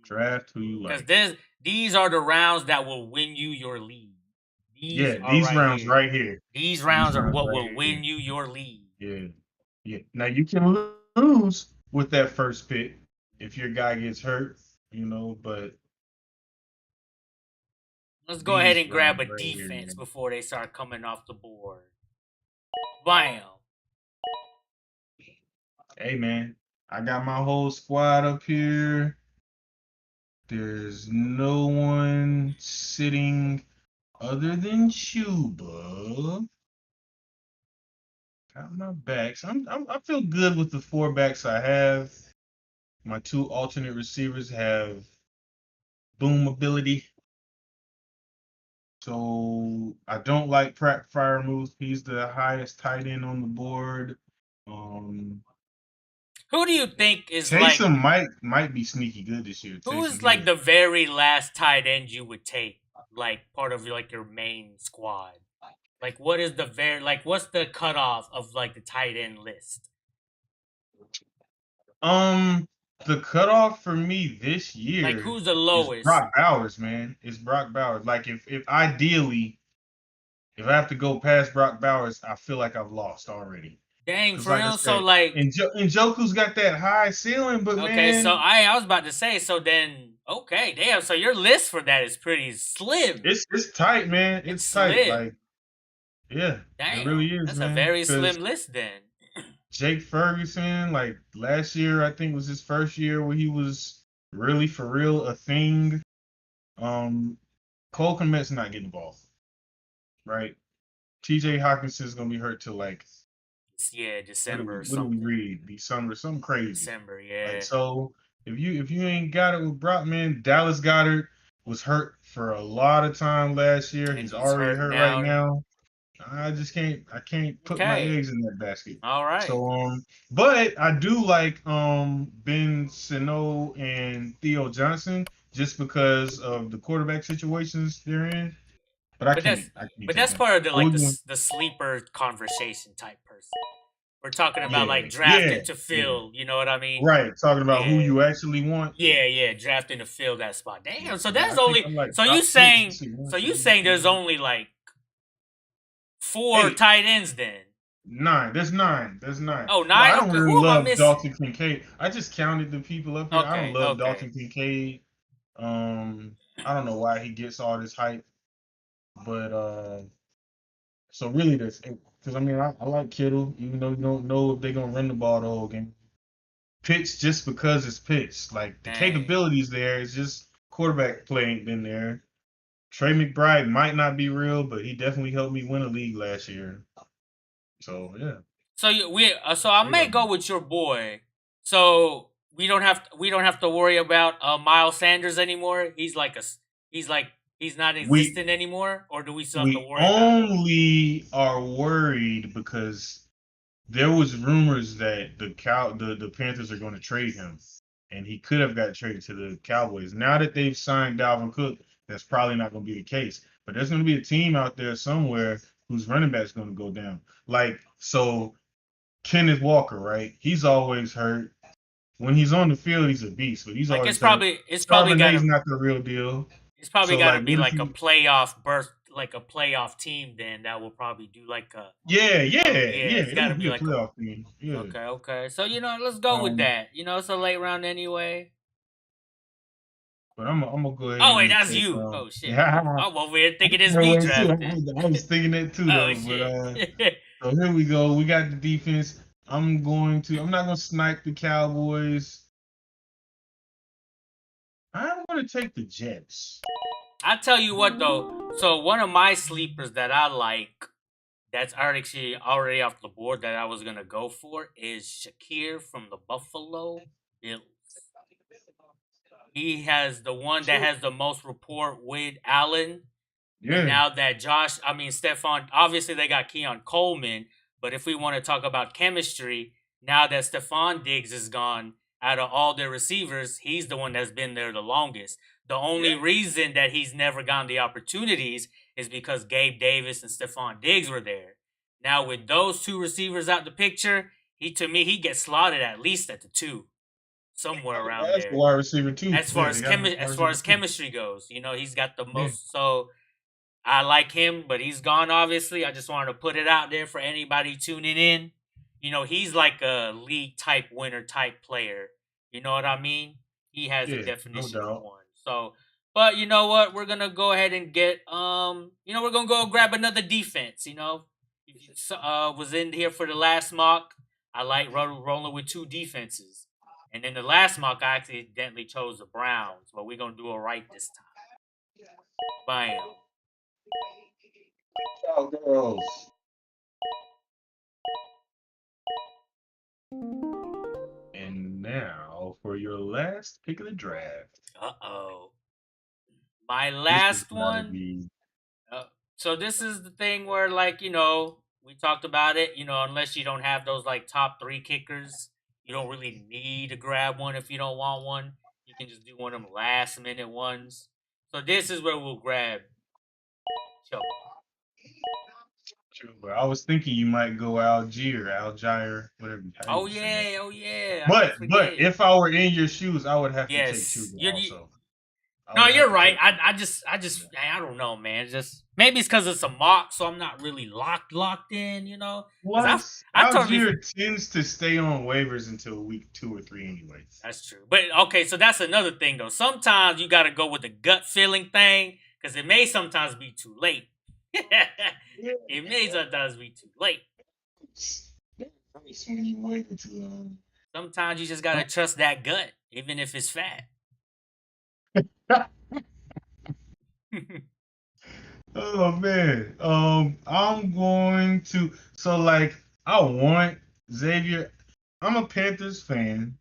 Draft who you Because like. these are the rounds that will win you your lead. These Yeah, are these right rounds here. right here. These These rounds are rounds what right will here. win you your lead. Yeah. Yeah. Now you can lose with that first pick if your guy gets hurt, but Let's go ahead these and grab rounds a right here, defense man. before they start coming off the board. Bam. Hey man, I got my whole squad up here. There's no one sitting other than Chuba. Got my backs. I feel good with the four backs I have. My two alternate receivers have boom ability. So I don't like Pratt Fryermuth. He's the highest tight end on the board. Who do you think is like Taysom might be sneaky good this year. who Taysom is like Hill. the very last tight end you would take, like part of like your main squad? Like what is the what's the cutoff of like the tight end list? The cutoff for me this Like year who's the is lowest? Brock Bowers, man. It's Brock Bowers. Like if ideally, if I have to go past Brock Bowers, I feel like I've lost already. Dang, Because for like I real? So said, like Njoku's got that high ceiling, but okay, so man, I was about to say so then okay, damn, so your list for that is pretty slim. it's tight, man. It's It's tight. slim. Like, yeah, it Damn. really is, That's a man. very Because slim list then. Jake Ferguson, like last year, I think was his first year where he was really for real a thing. Cole Kmet's not getting the ball, right? TJ Hawkinson's gonna be hurt till like Yeah, what do December we or what do we something. read? December, something crazy. December, Like yeah. so, if you ain't got it with Brock, man, Dallas Goedert was hurt for a lot of time last year. And He's he's already hurt hurt right now. now. I can't put my Okay. eggs in that basket. All right. So but I do like Ben Sano and Theo Johnson just because of the quarterback situations they're in. But But that's I can't but take that's them. part of the Oh, like the sleeper conversation type person. We're talking about yeah, like yeah, drafting to yeah. fill, you know what I mean? Right. Talking about who Yeah. you actually want. Yeah. Yeah, drafting to fill that spot. Yeah. Damn, so Yeah, that's I think only I'm like so you top six. Let's saying see, one, so you two, saying there's three, only like 4 8, tight ends then. 9. There's 9. There's 9. Oh, Well, I 9? don't Okay, really who am I love missing? Dalton Kincaid. I just counted the people up here. I don't Okay, love okay. Dalton Kincaid. I don't know why he gets all this hype, but so really that's because I mean I like Kittle, even though you don't know if they're gonna run the ball the whole game. Pitts just because it's Pitts. Like the Dang. capabilities there, it's just quarterback play ain't been there. Trey McBride might not be real, but he definitely helped me win a league last year. So yeah. So so I may go 8 with your boy. So we don't have to worry about Miles Sanders anymore. He's not We existent anymore, or do we still have to we worry about him? only are worried because there was rumors that the Panthers are going to trade him. and he could have got traded to the Cowboys. Now that they've signed Dalvin Cook, that's probably not going to be the case. But there's going to be a team out there somewhere whose running back's going to go down. Like, so Kenneth Walker, right? He's always hurt. When he's on the field, he's a beast, but he's Like always hurt. it's probably Charbonnet's gotta not the real deal. it's probably So, gotta like, be what if like a he? playoff berth, like a playoff team. Then that will probably do like a Yeah, yeah, yeah. yeah. It's It'll gotta be be a like a playoff team. Yeah. okay. So let's go with Um, that. It's a late round anyway. but I'm gonna go ahead Oh wait, and that's take you. Oh shit, yeah. I'm over here thinking it's me Too. drafted. I was thinking that too Oh though. But shit. so here we go. We got the defense. I'm not gonna snipe the Cowboys. I'm gonna take the Jets. I tell you what though. So one of my sleepers that I like, that's actually already off the board that I was gonna go for is Shakir from the Buffalo Bills. He has the one that has the most rapport with Allen. And Yeah. now that Stephon, obviously they got Keon Coleman, but if we want to talk about chemistry, now that Stephon Diggs is gone, out of all their receivers, he's the one that's been there the longest. The only reason that he's never gotten the opportunities is because Gabe Davis and Stephon Diggs were there. Now with those two receivers out the picture, he gets slotted at least at the 2, somewhere around That's the there. wide receiver too. As Yeah, they got him as wide receiver too. chemistry goes, he's got the Yeah. most. So I like him, but he's gone. Obviously, I just wanted to put it out there for anybody tuning in. He's like a league type winner type player. You know what I mean? He has the Yeah, no definition of doubt. one. So, but you know what? We're gonna go ahead and get we're gonna go grab another defense. If you was in here for the last mock, I like rolling with 2 defenses, and in the last mock, I accidentally chose the Browns, but we're gonna do it right this time. Bam. Cowgirls. And now for your last pick of the draft. Uh-oh. My This has last gotta one. be So this is the thing where, like, we talked about it. Unless you don't have those like top 3 kickers, you don't really need to grab one if you don't want one. You can just do one of them last minute ones. So this is where we'll grab Chuba. true, but I was thinking you might go Algier, whatever. How Oh you say yeah, oh yeah. I that. keep But forgetting. if I were in your shoes, I would have to take Yes, Chuba you. also. No, you're right. I don't know, man. It's just maybe it's because it's a mock, so I'm not really locked in. Plus, I totally. Algier tends to stay on waivers until week 2 or 3 anyways. That's true. But okay, so that's another thing though. Sometimes you got to go with the gut feeling thing because it may sometimes be too late. It may sometimes be too late. Sometimes you just gotta trust that gut, even if it's fat. Oh man. I'm going to I want Xavier. I'm a Panthers fan.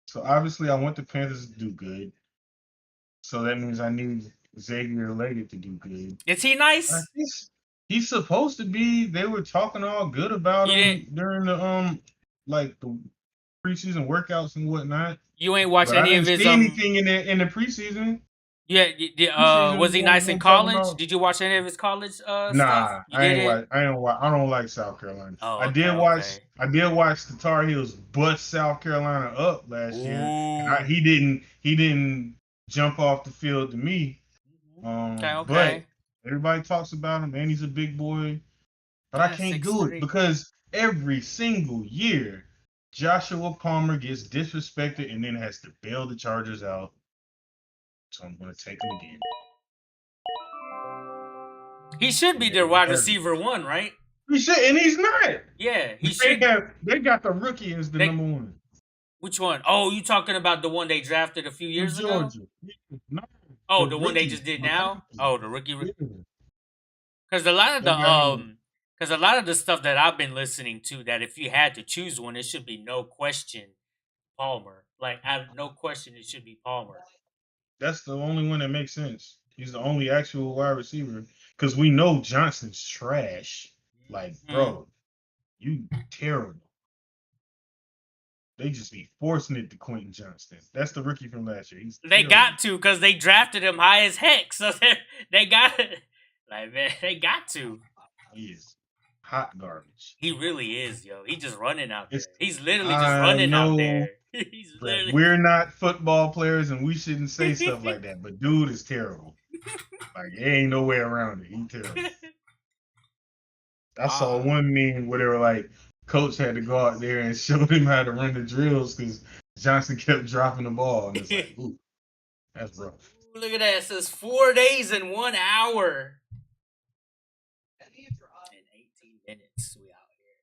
So obviously I want the Panthers to do good. So that means I need Xavier Leggett to do good. Is he nice? He's supposed to be. They were talking all good about him during the the preseason workouts and whatnot. You ain't watched But any I of didn't his see anything in the preseason. Yeah, was he nice in college? Did you watch any of his college stuff? Nah, I don't like South Carolina. Oh, I okay, did watch. okay. I did watch the Tar Heels bust South Carolina up last year, and he didn't jump off the field to me. Okay. But everybody talks about him, and he's a big boy. But I can't do it because every single year, Joshua Palmer gets disrespected and then has to bail the Chargers out. So I'm going to take him again. He should be their wide receiver 1, right? He should, and he's not. Yeah, he should. They got the rookie as the number 1. Which one? Oh, you talking about the one they drafted a few years ago? No, oh, the one they just did now? Oh, the rookie. Because a lot of the stuff that I've been listening to, that if you had to choose one, it should be no question Palmer. Like, I have no question, it should be Palmer. That's the only one that makes sense. He's the only actual wide receiver because we know Johnson's trash. Like, bro, you terrible. they just be forcing it to Quentin Johnston. That's the rookie from last year. He's They terrible. got to because they drafted him high as heck. So they got it. Like, man, they got to. He is hot garbage. He really is, yo. He's just running out there. It's- He's literally just I running out know there. He's But literally. we're not football players and we shouldn't say stuff like that. But dude is terrible. Like, there ain't no way around it. He's terrible. I saw one meme where they were like, coach had to go out there and show him how to run the drills because Johnson kept dropping the ball. And it's like, ooh, that's rough. Look at that. It says 4 days and 1 hour. In 18 minutes, we out here.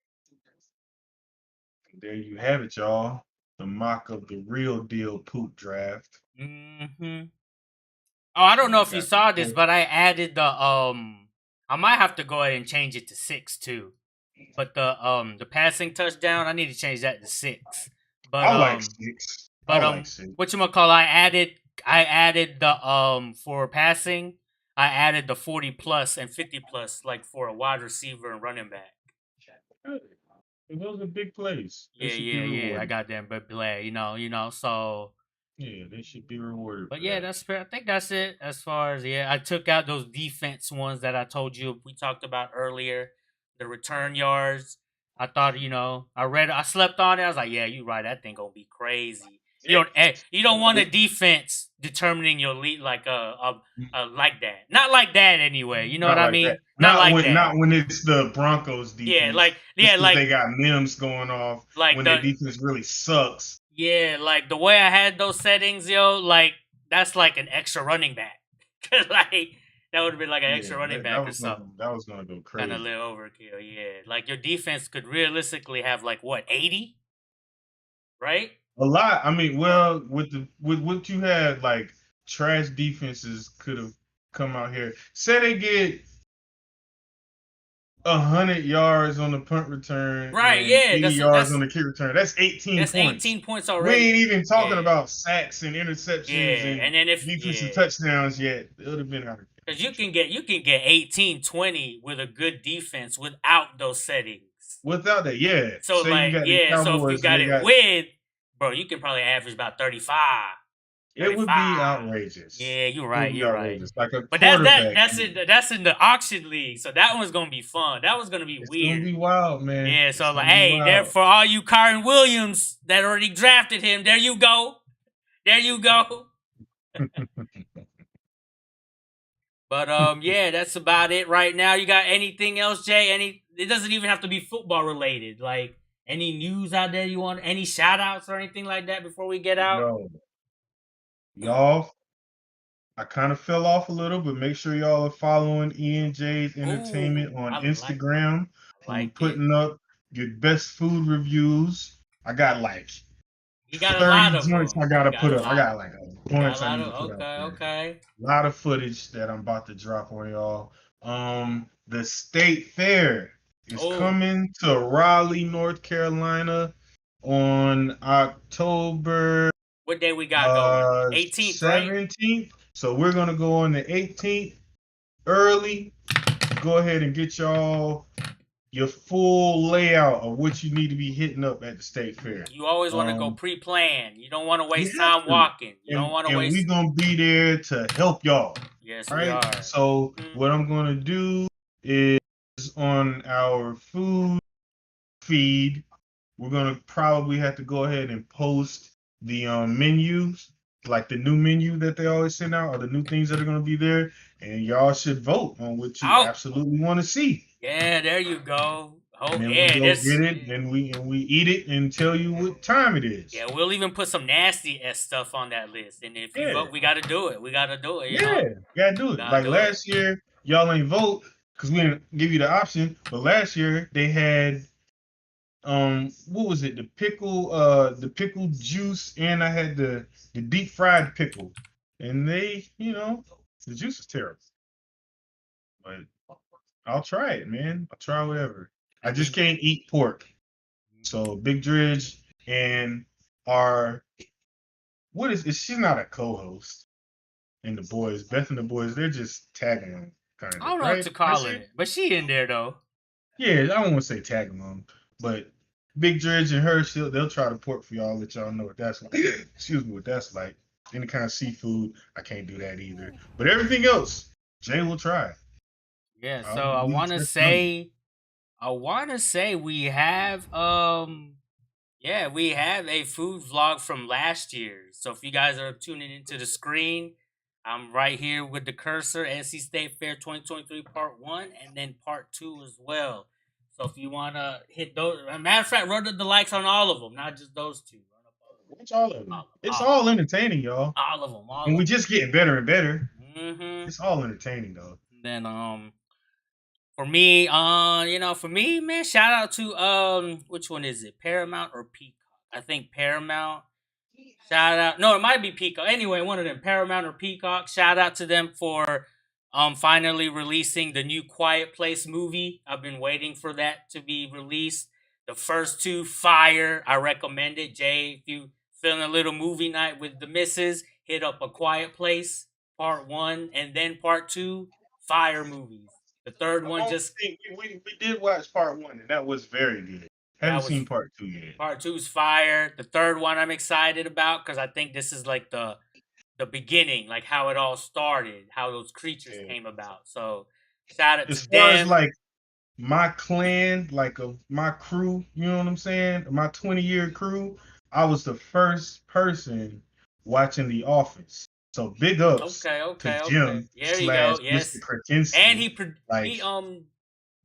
There you have it, y'all. The mock of the real deal poop draft. Mm-hmm. Oh, I don't know if you saw this, but I added the I might have to go ahead and change it to 6 too. But the passing touchdown, I need to change that to 6. But I like 6. But I like 6. whatchamacallit, I added the for passing, I added the 40 plus and 50 plus, like for a wide receiver and running back. Those are big plays. Yeah. I got them big play, you know. So yeah, they should be rewarded. But yeah, that's fair. I think that's it as far as I took out those defense ones that I told you we talked about earlier, the return yards. I thought, I slept on it. I was like, yeah, you're right. That thing gonna be crazy. You don't want a defense determining your lead like like that. Not like that anyway. You know what I mean? That. Not like when, that. Not when it's the Broncos defense. Like they got Mims going off. Like when the defense really sucks. Yeah, like the way I had those settings, yo, like that's like an extra running back. Like that would have been like an extra running back or something. That was gonna go crazy. Kind of little overkill, yeah. Like your defense could realistically have like what 80, right? A lot. I mean, well, with what you had, like trash defenses could have come out here. Say they get 100 yards on the punt return, right? Yeah, 80 yards on the kick return. That's 18 points. That's 18 points already. We ain't even talking about sacks and interceptions and then if defensive touchdowns yet. It would have been out. Because you can get 18, 20 with a good defense without those settings. Without that, yeah. So so if you got it with, bro, you can probably average about 35. It would be outrageous. Yeah, you're right. You're right. Like but that's in the auction league, so that one's gonna be fun. That one's gonna be weird. It's gonna be wild, man. Yeah, so like, hey, there for all you Kyron Williams that already drafted him, there you go. There you go. But yeah, that's about it right now. You got anything else, Jay? It doesn't even have to be football related. Like any news out there you want? Any shout outs or anything like that before we get out? No. Y'all, I kind of fell off a little, but make sure y'all are following ENJ's Entertainment on Instagram. I'm putting up your best food reviews. I got like you got 30 joints I gotta put up. I got like a bunch I need to put up. Okay. A lot of footage that I'm about to drop on y'all. The State Fair is coming to Raleigh, North Carolina on October. What day we got going? 18th, 17th. Right? So we're gonna go on the 18th early. Go ahead and get y'all your full layout of what you need to be hitting up at the State Fair. You always want to go pre-plan. You don't want to waste time walking. You don't want to waste. And we're gonna be there to help y'all. Yes, right? we are. So what I'm gonna do is on our food feed, we're gonna probably have to go ahead and post the menus, like the new menu that they always send out, or the new things that are going to be there, and y'all should vote on what you absolutely want to see. Yeah, there you go. Oh, and yeah, we go get it, and we eat it and tell you what time it is. Yeah, we'll even put some nasty ass stuff on that list, and if you vote, we got to do it. We got to do it. You know? Gotta do it. Like last year, y'all ain't vote because we didn't give you the option, but last year they had. What was it? The pickle juice, and I had the deep fried pickle, and the juice is terrible. But I'll try it, man. I'll try whatever. I just can't eat pork. So Big Dridge and she's not a co-host, and the boys, Beth and the boys, they're just tagging them kind of. I don't know what to call it, but she in there though. Yeah, I don't want to say tagging them, but Big Dredge and her, they'll try to pork for y'all, let y'all know what that's like. Excuse me, what that's like. Any kind of seafood, I can't do that either. But everything else, Jay will try. Yeah, I'll so I leave want to test number. say we have yeah, we have a food vlog from last year. So if you guys are tuning into the screen, I'm right here with the cursor, NC State Fair 2023 Part 1 and then Part 2 as well. So if you want to hit those, as a matter of fact, run the likes on all of them, not just those two. Run up Watch all of them. It's all of them. all entertaining, y'all. All of them. And All we of just getting better and better. them. Mm-hmm. It's all entertaining, though. Then for me, for me, man, shout out to which one is it? Paramount or Peacock? I think Paramount. Shout out. No, it might be Peacock. Anyway, one of them, Paramount or Peacock. Shout out to them for finally releasing the new Quiet Place movie. I've been waiting for that to be released. The first two, fire. I recommend it. Jay, if you feeling a little movie night with the missus, hit up A Quiet Place, Part 1, and then Part 2, fire movies. The third I one won't just think we did watch part 1, and that was very good. Haven't that was seen part 2 yet. Part 2's fire. The third one I'm excited about because I think this is like the beginning, like how it all started, how those creatures Yeah. came about. So shout out As to far as them. like my clan, like of my crew, you know what I'm saying? My 20-year crew, I was the first person watching The Office. So big ups to Okay. Jim There you slash go. Mr. Yes, and Kretinsky. Like, he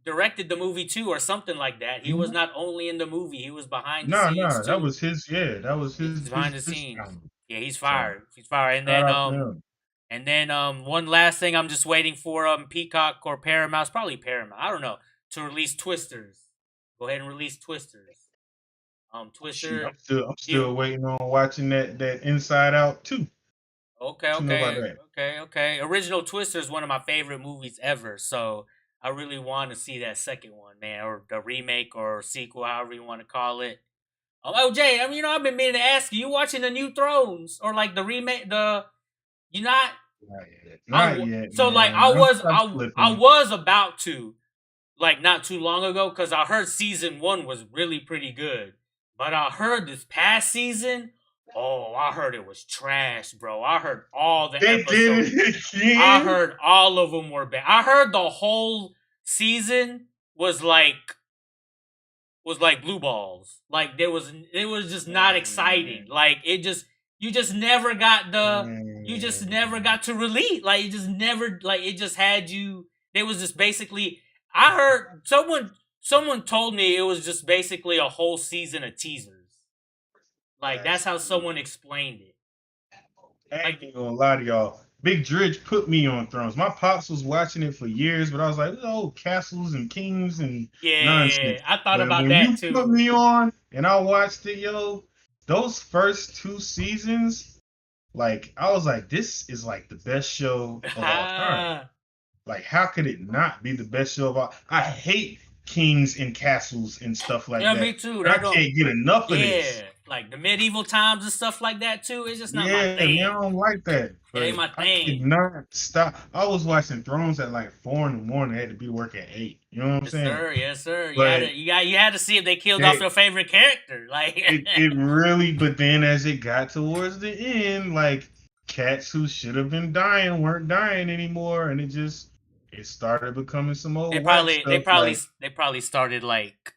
directed the movie too, or something like that. He was mhm. not only in the movie; he was behind the scenes Nah, that too. was his, yeah, that was He's behind the his scenes. talent. Yeah, he's So fired. He's fired. shout out to him. And then one last thing I'm just waiting for Peacock or Paramount, it's probably Paramount, I don't know, to release Twisters. Go ahead and release Twisters. Shoot, Twister I'm you still waiting on watching that Inside Out too. okay, What you know about that? okay. Original Twister is one of my favorite movies ever, so I really want to see that second one, man, or the remake or sequel, however you want to call it. Oh, Jay, I mean, I've been meaning to ask you, watching the new Thrones or like the remake, you not Not yet. Not yet, so like man. I'm I slipping. was about to like not too long ago because I heard season 1 was really pretty good, but I heard this past season, oh, I heard it was trash, bro. I heard all the They did episodes. it I again. heard all of them were bad. I heard the whole season was like blue balls. Like it was just not exciting. Man, Like you just never got man. to relate. Like it just never like it just had you. It was just basically. I heard someone told me it was just basically a whole season of teasers. Like that's That's how someone explained it. I Like ain't gonna lie to y'all. Big Dredge put me on Thrones. My pops was watching it for years, but I was like, oh, castles and kings and yeah, nonsense. I thought But about when that you put too. me on and I watched it, yo, those first 2 seasons, like I was like, this is like the best show of all time. Like, how could it not be the best show of all? I hate kings and castles and stuff like Yeah, me that. too. But I That don't. can't get enough of this. Yeah, like the medieval times and stuff like that too. It's just not my Yeah, man, I thing. don't like that. It ain't But my I could thing. not stop. I was watching Thrones at like 4 in the morning. I had to be to work at 8. You know what I'm Yes, saying? sir. Yes, sir. But You had to see if they killed off they your favorite character. Like, it really, but then as it got towards the end, like cats who should have been dying weren't dying anymore, and it started becoming some old whack stuff. Like, they probably started like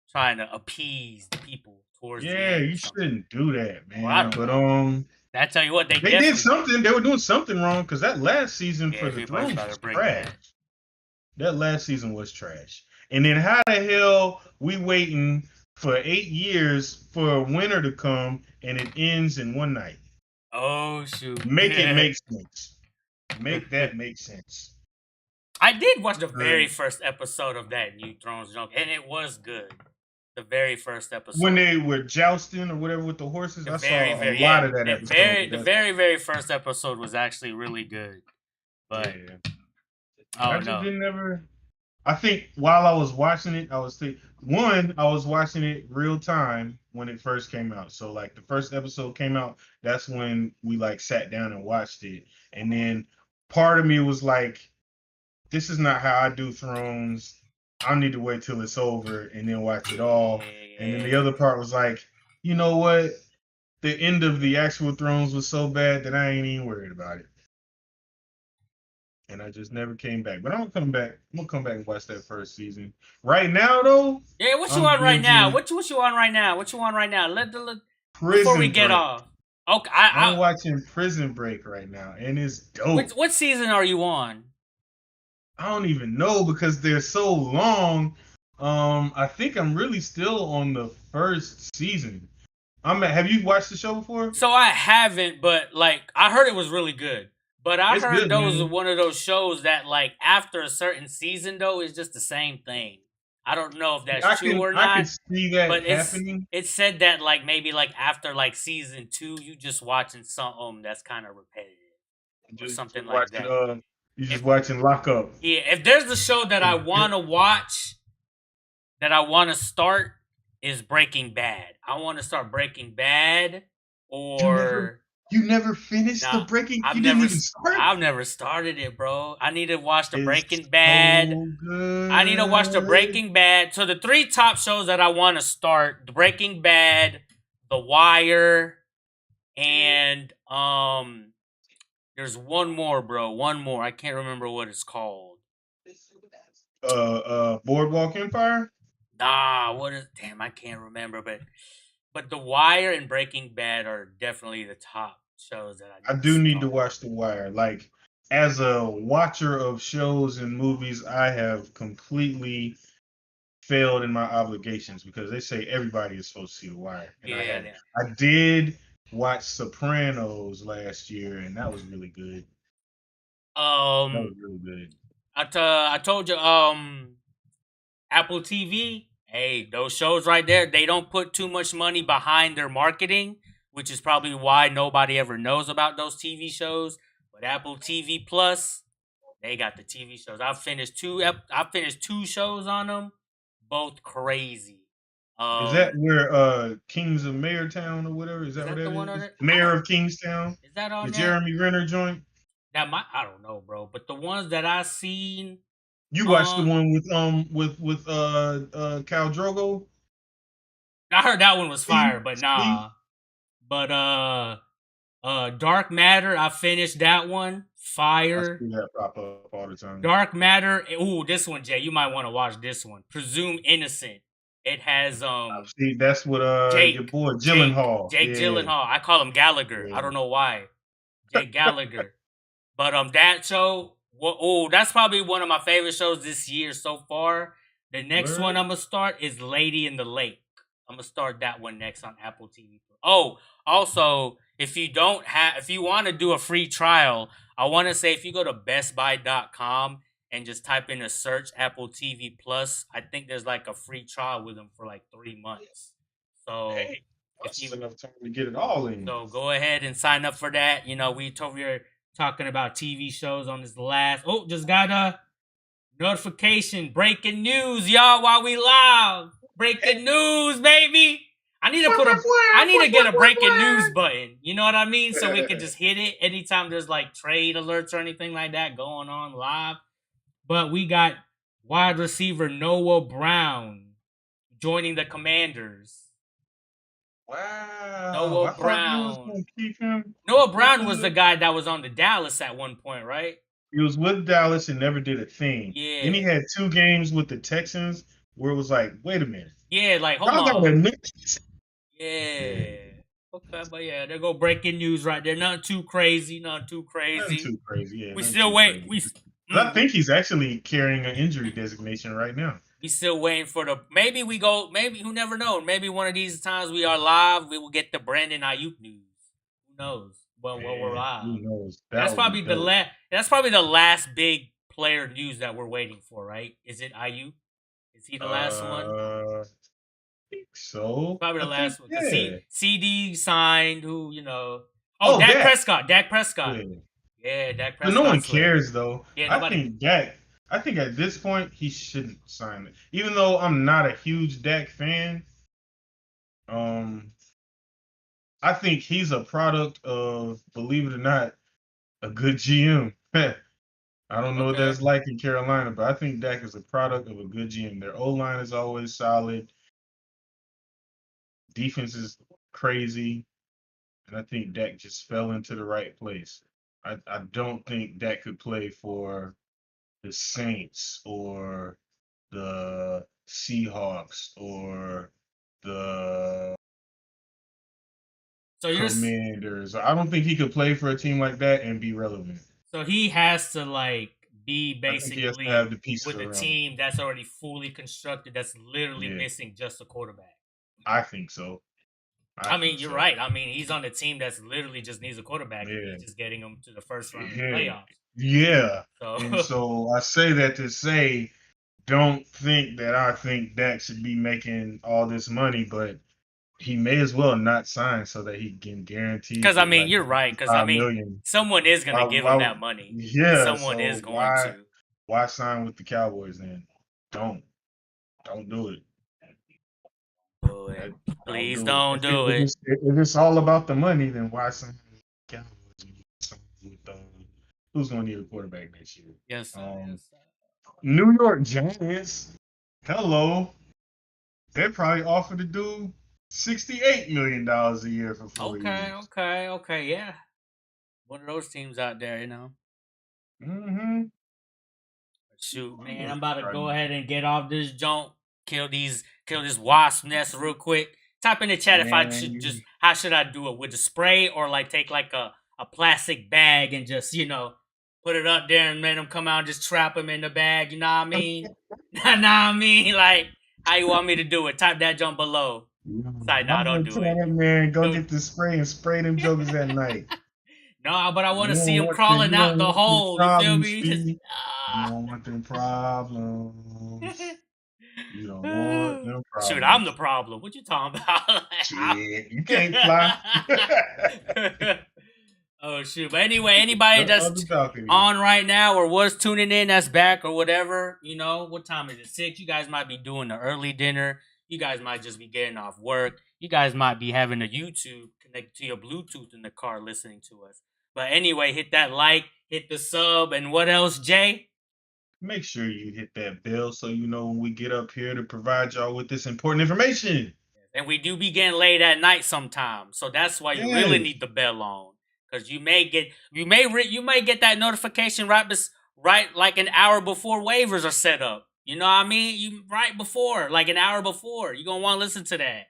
trying to appease the people towards the yeah, end or you something. shouldn't do that, Well, I man. don't But know. I tell you what, they they did definitely did. something. They were doing something wrong because that last season Yeah, for the people Thrones started was to bring trash. that. That last season was trash. And then how the hell we waiting for 8 years for a winter to come and it ends in one night? Oh shoot! Make it make sense. Make that make sense. I did watch the very Uh, first episode of that new Thrones junk, and it was good. The very first when episode. they were jousting or whatever with the horses, I saw a lot Yeah, of that episode. But the that, very first episode was actually really good. But yeah, oh I just no, didn't ever. I think while I was watching it, I was I was watching it real time when it first came out. So like the first episode came out, that's when we like sat down and watched it. And then part of me was like, this is not how I do Thrones. I need to wait till it's over and then watch it all. And then the other part was like, you know what? The end of the actual Thrones was so bad that I ain't even worried about it. And I just never came back. But I'm gonna come back. I'm gonna come back and watch that first season. Right now, though, Yeah, what you I'm on right now? binging What you on right now? What you on right now? Before we Prison get Break. off. Okay, I'm watching Prison Break right now, and it's dope. what season are you on? I don't even know because they're so long. I think I'm really still on the first season. Have you watched the show before? So I haven't, but like I heard it was really good. But I It's heard good, those are man. one of those shows that like after a certain season though is just the same thing. I don't know if that's true or I can not, see that but happening. it said that like maybe like after like season 2 you just watching something that's kind of repetitive or something Just like watching that. you just If watching Lock Up. yeah, if there's a show that I want to watch that I want to start is Breaking Bad. I want to start Breaking Bad You never or you never finished the nah, Breaking. I've You didn't never even start. I've never started it, bro. I need to watch the It's Breaking Bad. so I need to watch the good. Breaking Bad. So the 3 top shows that I want to start: the Breaking Bad, The Wire, and there's one more, bro. One more. I can't remember what it's called. Boardwalk Empire. Nah, what is? Damn, I can't remember. But The Wire and Breaking Bad are definitely the top shows that I I need to do need to start. watch The Wire. Like as a watcher of shows and movies, I have completely failed in my obligations because they say everybody is supposed to see The Wire, and I Yeah. hadn't. I did watch Sopranos last year, and that was really good. That was Um, really good. I told you, Apple TV. Hey, those shows right there, they don't put too much money behind their marketing, which is probably why nobody ever knows about those TV shows. But Apple TV Plus, they got the TV shows. I finished 2 shows on them, both crazy. Is that Um, where Kings of Mayortown or whatever? Is is that what that the that one on is? it? I Mayor don't. of Kingstown, Is that the on that? Jeremy Renner joint. That might. I don't know, bro. But the ones that I seen You watched the on, one with Cal Drogo? I heard that one was Steve? fire, but Steve? nah. But Dark Matter, I finished that one. I Fire. see that pop up all the time. Dark Matter. Ooh, this one, Jay. You might want to watch this one. Presume Innocent. It has See, that's what your Jake, boy Jake, Gyllenhaal. Jake Yeah, Gyllenhaal. I call him Gallagher. I yeah. don't know why. Jake Gallagher. But that show, oh, that's probably one of my favorite shows this year so far. The next one Word? I'm gonna start is Lady in the Lake. I'm gonna start that one next on Apple TV. Oh, also, if you want to do a free trial, I want to say if you go to bestbuy.com and just type in a search Apple TV Plus, I think there's like a free trial with them for like 3 months. So Hey, if that's you enough time to get it all in. so go ahead and sign up for that. You know, we're talking about TV shows on this last. Oh, just got a notification. Breaking news, y'all, while we live. Breaking news, baby. I need to get a breaking news button. You know what I mean? So we can just hit it anytime there's like trade alerts or anything like that going on live. But we got wide receiver Noah Brown joining the Commanders. Wow, Noah I thought they was Brown. gonna keep him Noah with Brown was the guy that was on the Dallas at one point, right? he was with Dallas and never did a thing. Then he Yeah. had 2 games with the Texans where it was like, wait a minute, Yeah, like hold y'all got a on. mix? Yeah, Yeah. Okay, but yeah, there go breaking news right there. Nothing too crazy, nothing too nothing crazy. too crazy. Yeah, We nothing still too wait. crazy. But I We think he's actually carrying an injury designation right now. we still waiting for the. Maybe we go. Maybe who never know. Maybe one of these times we are live, we will get the Brandon Ayuk news. Who knows? Well, we're Man, live. who knows? That's That would be probably the dope. last. That's probably the last big player news that we're waiting for, right? Is it Ayuk? Is he the last one? I think so. Probably I the think last one. Cause yeah. CD signed. Who you know? Oh, Oh, Dak Dak. Prescott. Dak Prescott. Yeah. Yeah, Dak But no one Prescott's left. cares though. Yeah, I nobody. think Dak. I think at this point he shouldn't sign it. Even though I'm not a huge Dak fan, um, I think he's a product of, believe it or not, a good GM. I don't know what Okay. that's like in Carolina, but I think Dak is a product of a good GM. Their O line is always solid. Defense is crazy, and I think Dak just fell into the right place. I don't think Dak could play for the Saints or the Seahawks or the So you're Commanders. I don't think he could play for a team like that and be relevant. so he has to like be I think he has to have basically the pieces with a around him. team that's already fully constructed, that's literally Yeah, missing just a quarterback. I think so. I I mean, think you're so. right. I mean, he's on a team that's literally just needs a quarterback, and Yeah, he's just getting them to the first round of the yeah, playoffs. yeah. And So so I say that to say, don't think that I think Dak should be making all this money, but he may as well not sign so that he can guarantee because I get mean, like you're right. Because I 5 million. someone is gonna give him that money. Yeah, Someone so is going to. why sign with the Cowboys then? Don't don't do it. Do it. That- Don't Please do it. don't do it. If it's all about the money, then why sign with the Cowboys when you sign with who's gonna need a quarterback next year? Yes, sir. Yes, sir. New York Giants. Hello. They probably offered to do $68 million a year for 4 years. Okay. Yeah, one of those teams out there, you know. Mm-hmm. Shoot, man, I'm about to go ahead and get off this junk. Kill this wasp nest real quick. Type in the chat if I should Man, just how should I do it with the spray or like take like a plastic bag and just put it up there and let them come out and just trap them in the bag. You know what I mean? know what I mean? Like how you want me to do it? Type that jump below. Sorry, no, I'm don't gonna do tell it. that man go Don't. get the spray and spray them jokers at night. No, but I want You to don't see him want crawling you out don't the want them hole. You feel problems, me? Just Speed. You don't want them problems. You don't want them shoot, I'm the problems. problem. What you talking about? Shit, you can't fly. Oh shoot! But anyway, anybody The other that's balcony. on right now or was tuning in, that's back or whatever. What time is it? 6. You guys might be doing the early dinner. You guys might just be getting off work. You guys might be having a YouTube connected to your Bluetooth in the car listening to us. But anyway, hit that like, hit the sub, and what else, Jay? Make sure you hit that bell so you know when we get up here to provide y'all with this important information. And we do begin late at night sometimes, so that's why you really Yes. need the bell on, because you may get that notification right like an hour before waivers are set up. You know what I mean? You right before, like an hour before, you're gonna want to listen to that.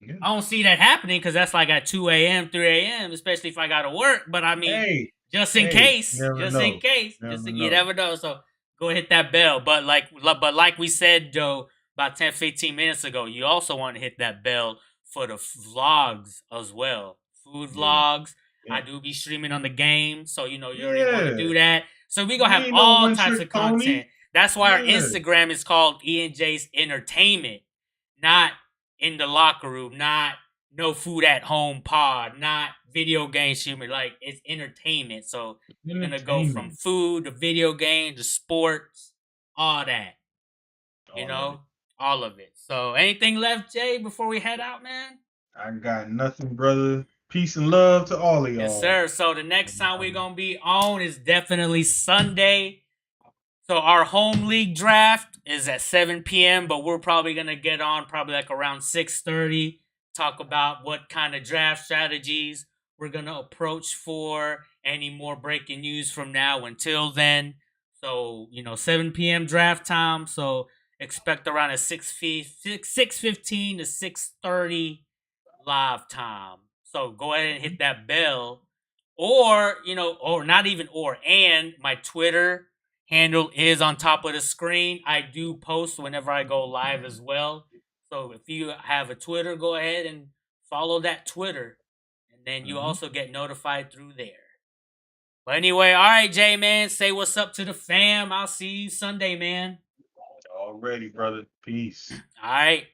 Yeah. I don't see that happening because that's like at 2 a.m., 3 a.m., especially if I gotta work. But I mean, Hey, just in case, never just know. in case, Never you know. never know. So go hit that bell. But like we said, Joe, about 10, 15 minutes ago, you also want to hit that bell for the vlogs as well. Food vlogs. Yeah. I do be streaming on the game, so you already want to Yeah. do that. So we gonna You have ain't no all one types trick of content. pony. That's why our Yeah. Instagram is called ENJ's Entertainment, not in the locker room, not no food at home pod, not video game streamer. Like it's entertainment. So we're gonna go from food to video game to sports, all that. All of it. So anything left, Jay, before we head out, man? I got nothing, brother. Peace and love to all of y'all. Yes, sir. So the next time we're gonna be on is definitely Sunday. So our home league draft is at 7 p.m., but we're probably gonna get on probably like around 6:30. Talk about what kind of draft strategies we're gonna approach for any more breaking news from now until then. So 7 p.m. draft time. So expect around a 6:15 to 6:30 live time. So go ahead and hit that bell, or not even and my Twitter handle is on top of the screen. I do post whenever I go live as well. So if you have a Twitter, go ahead and follow that Twitter. And then you also get notified through there. But anyway, all right, Jay, man. Say what's up to the fam. I'll see you Sunday, man. Already, brother. Peace. All right.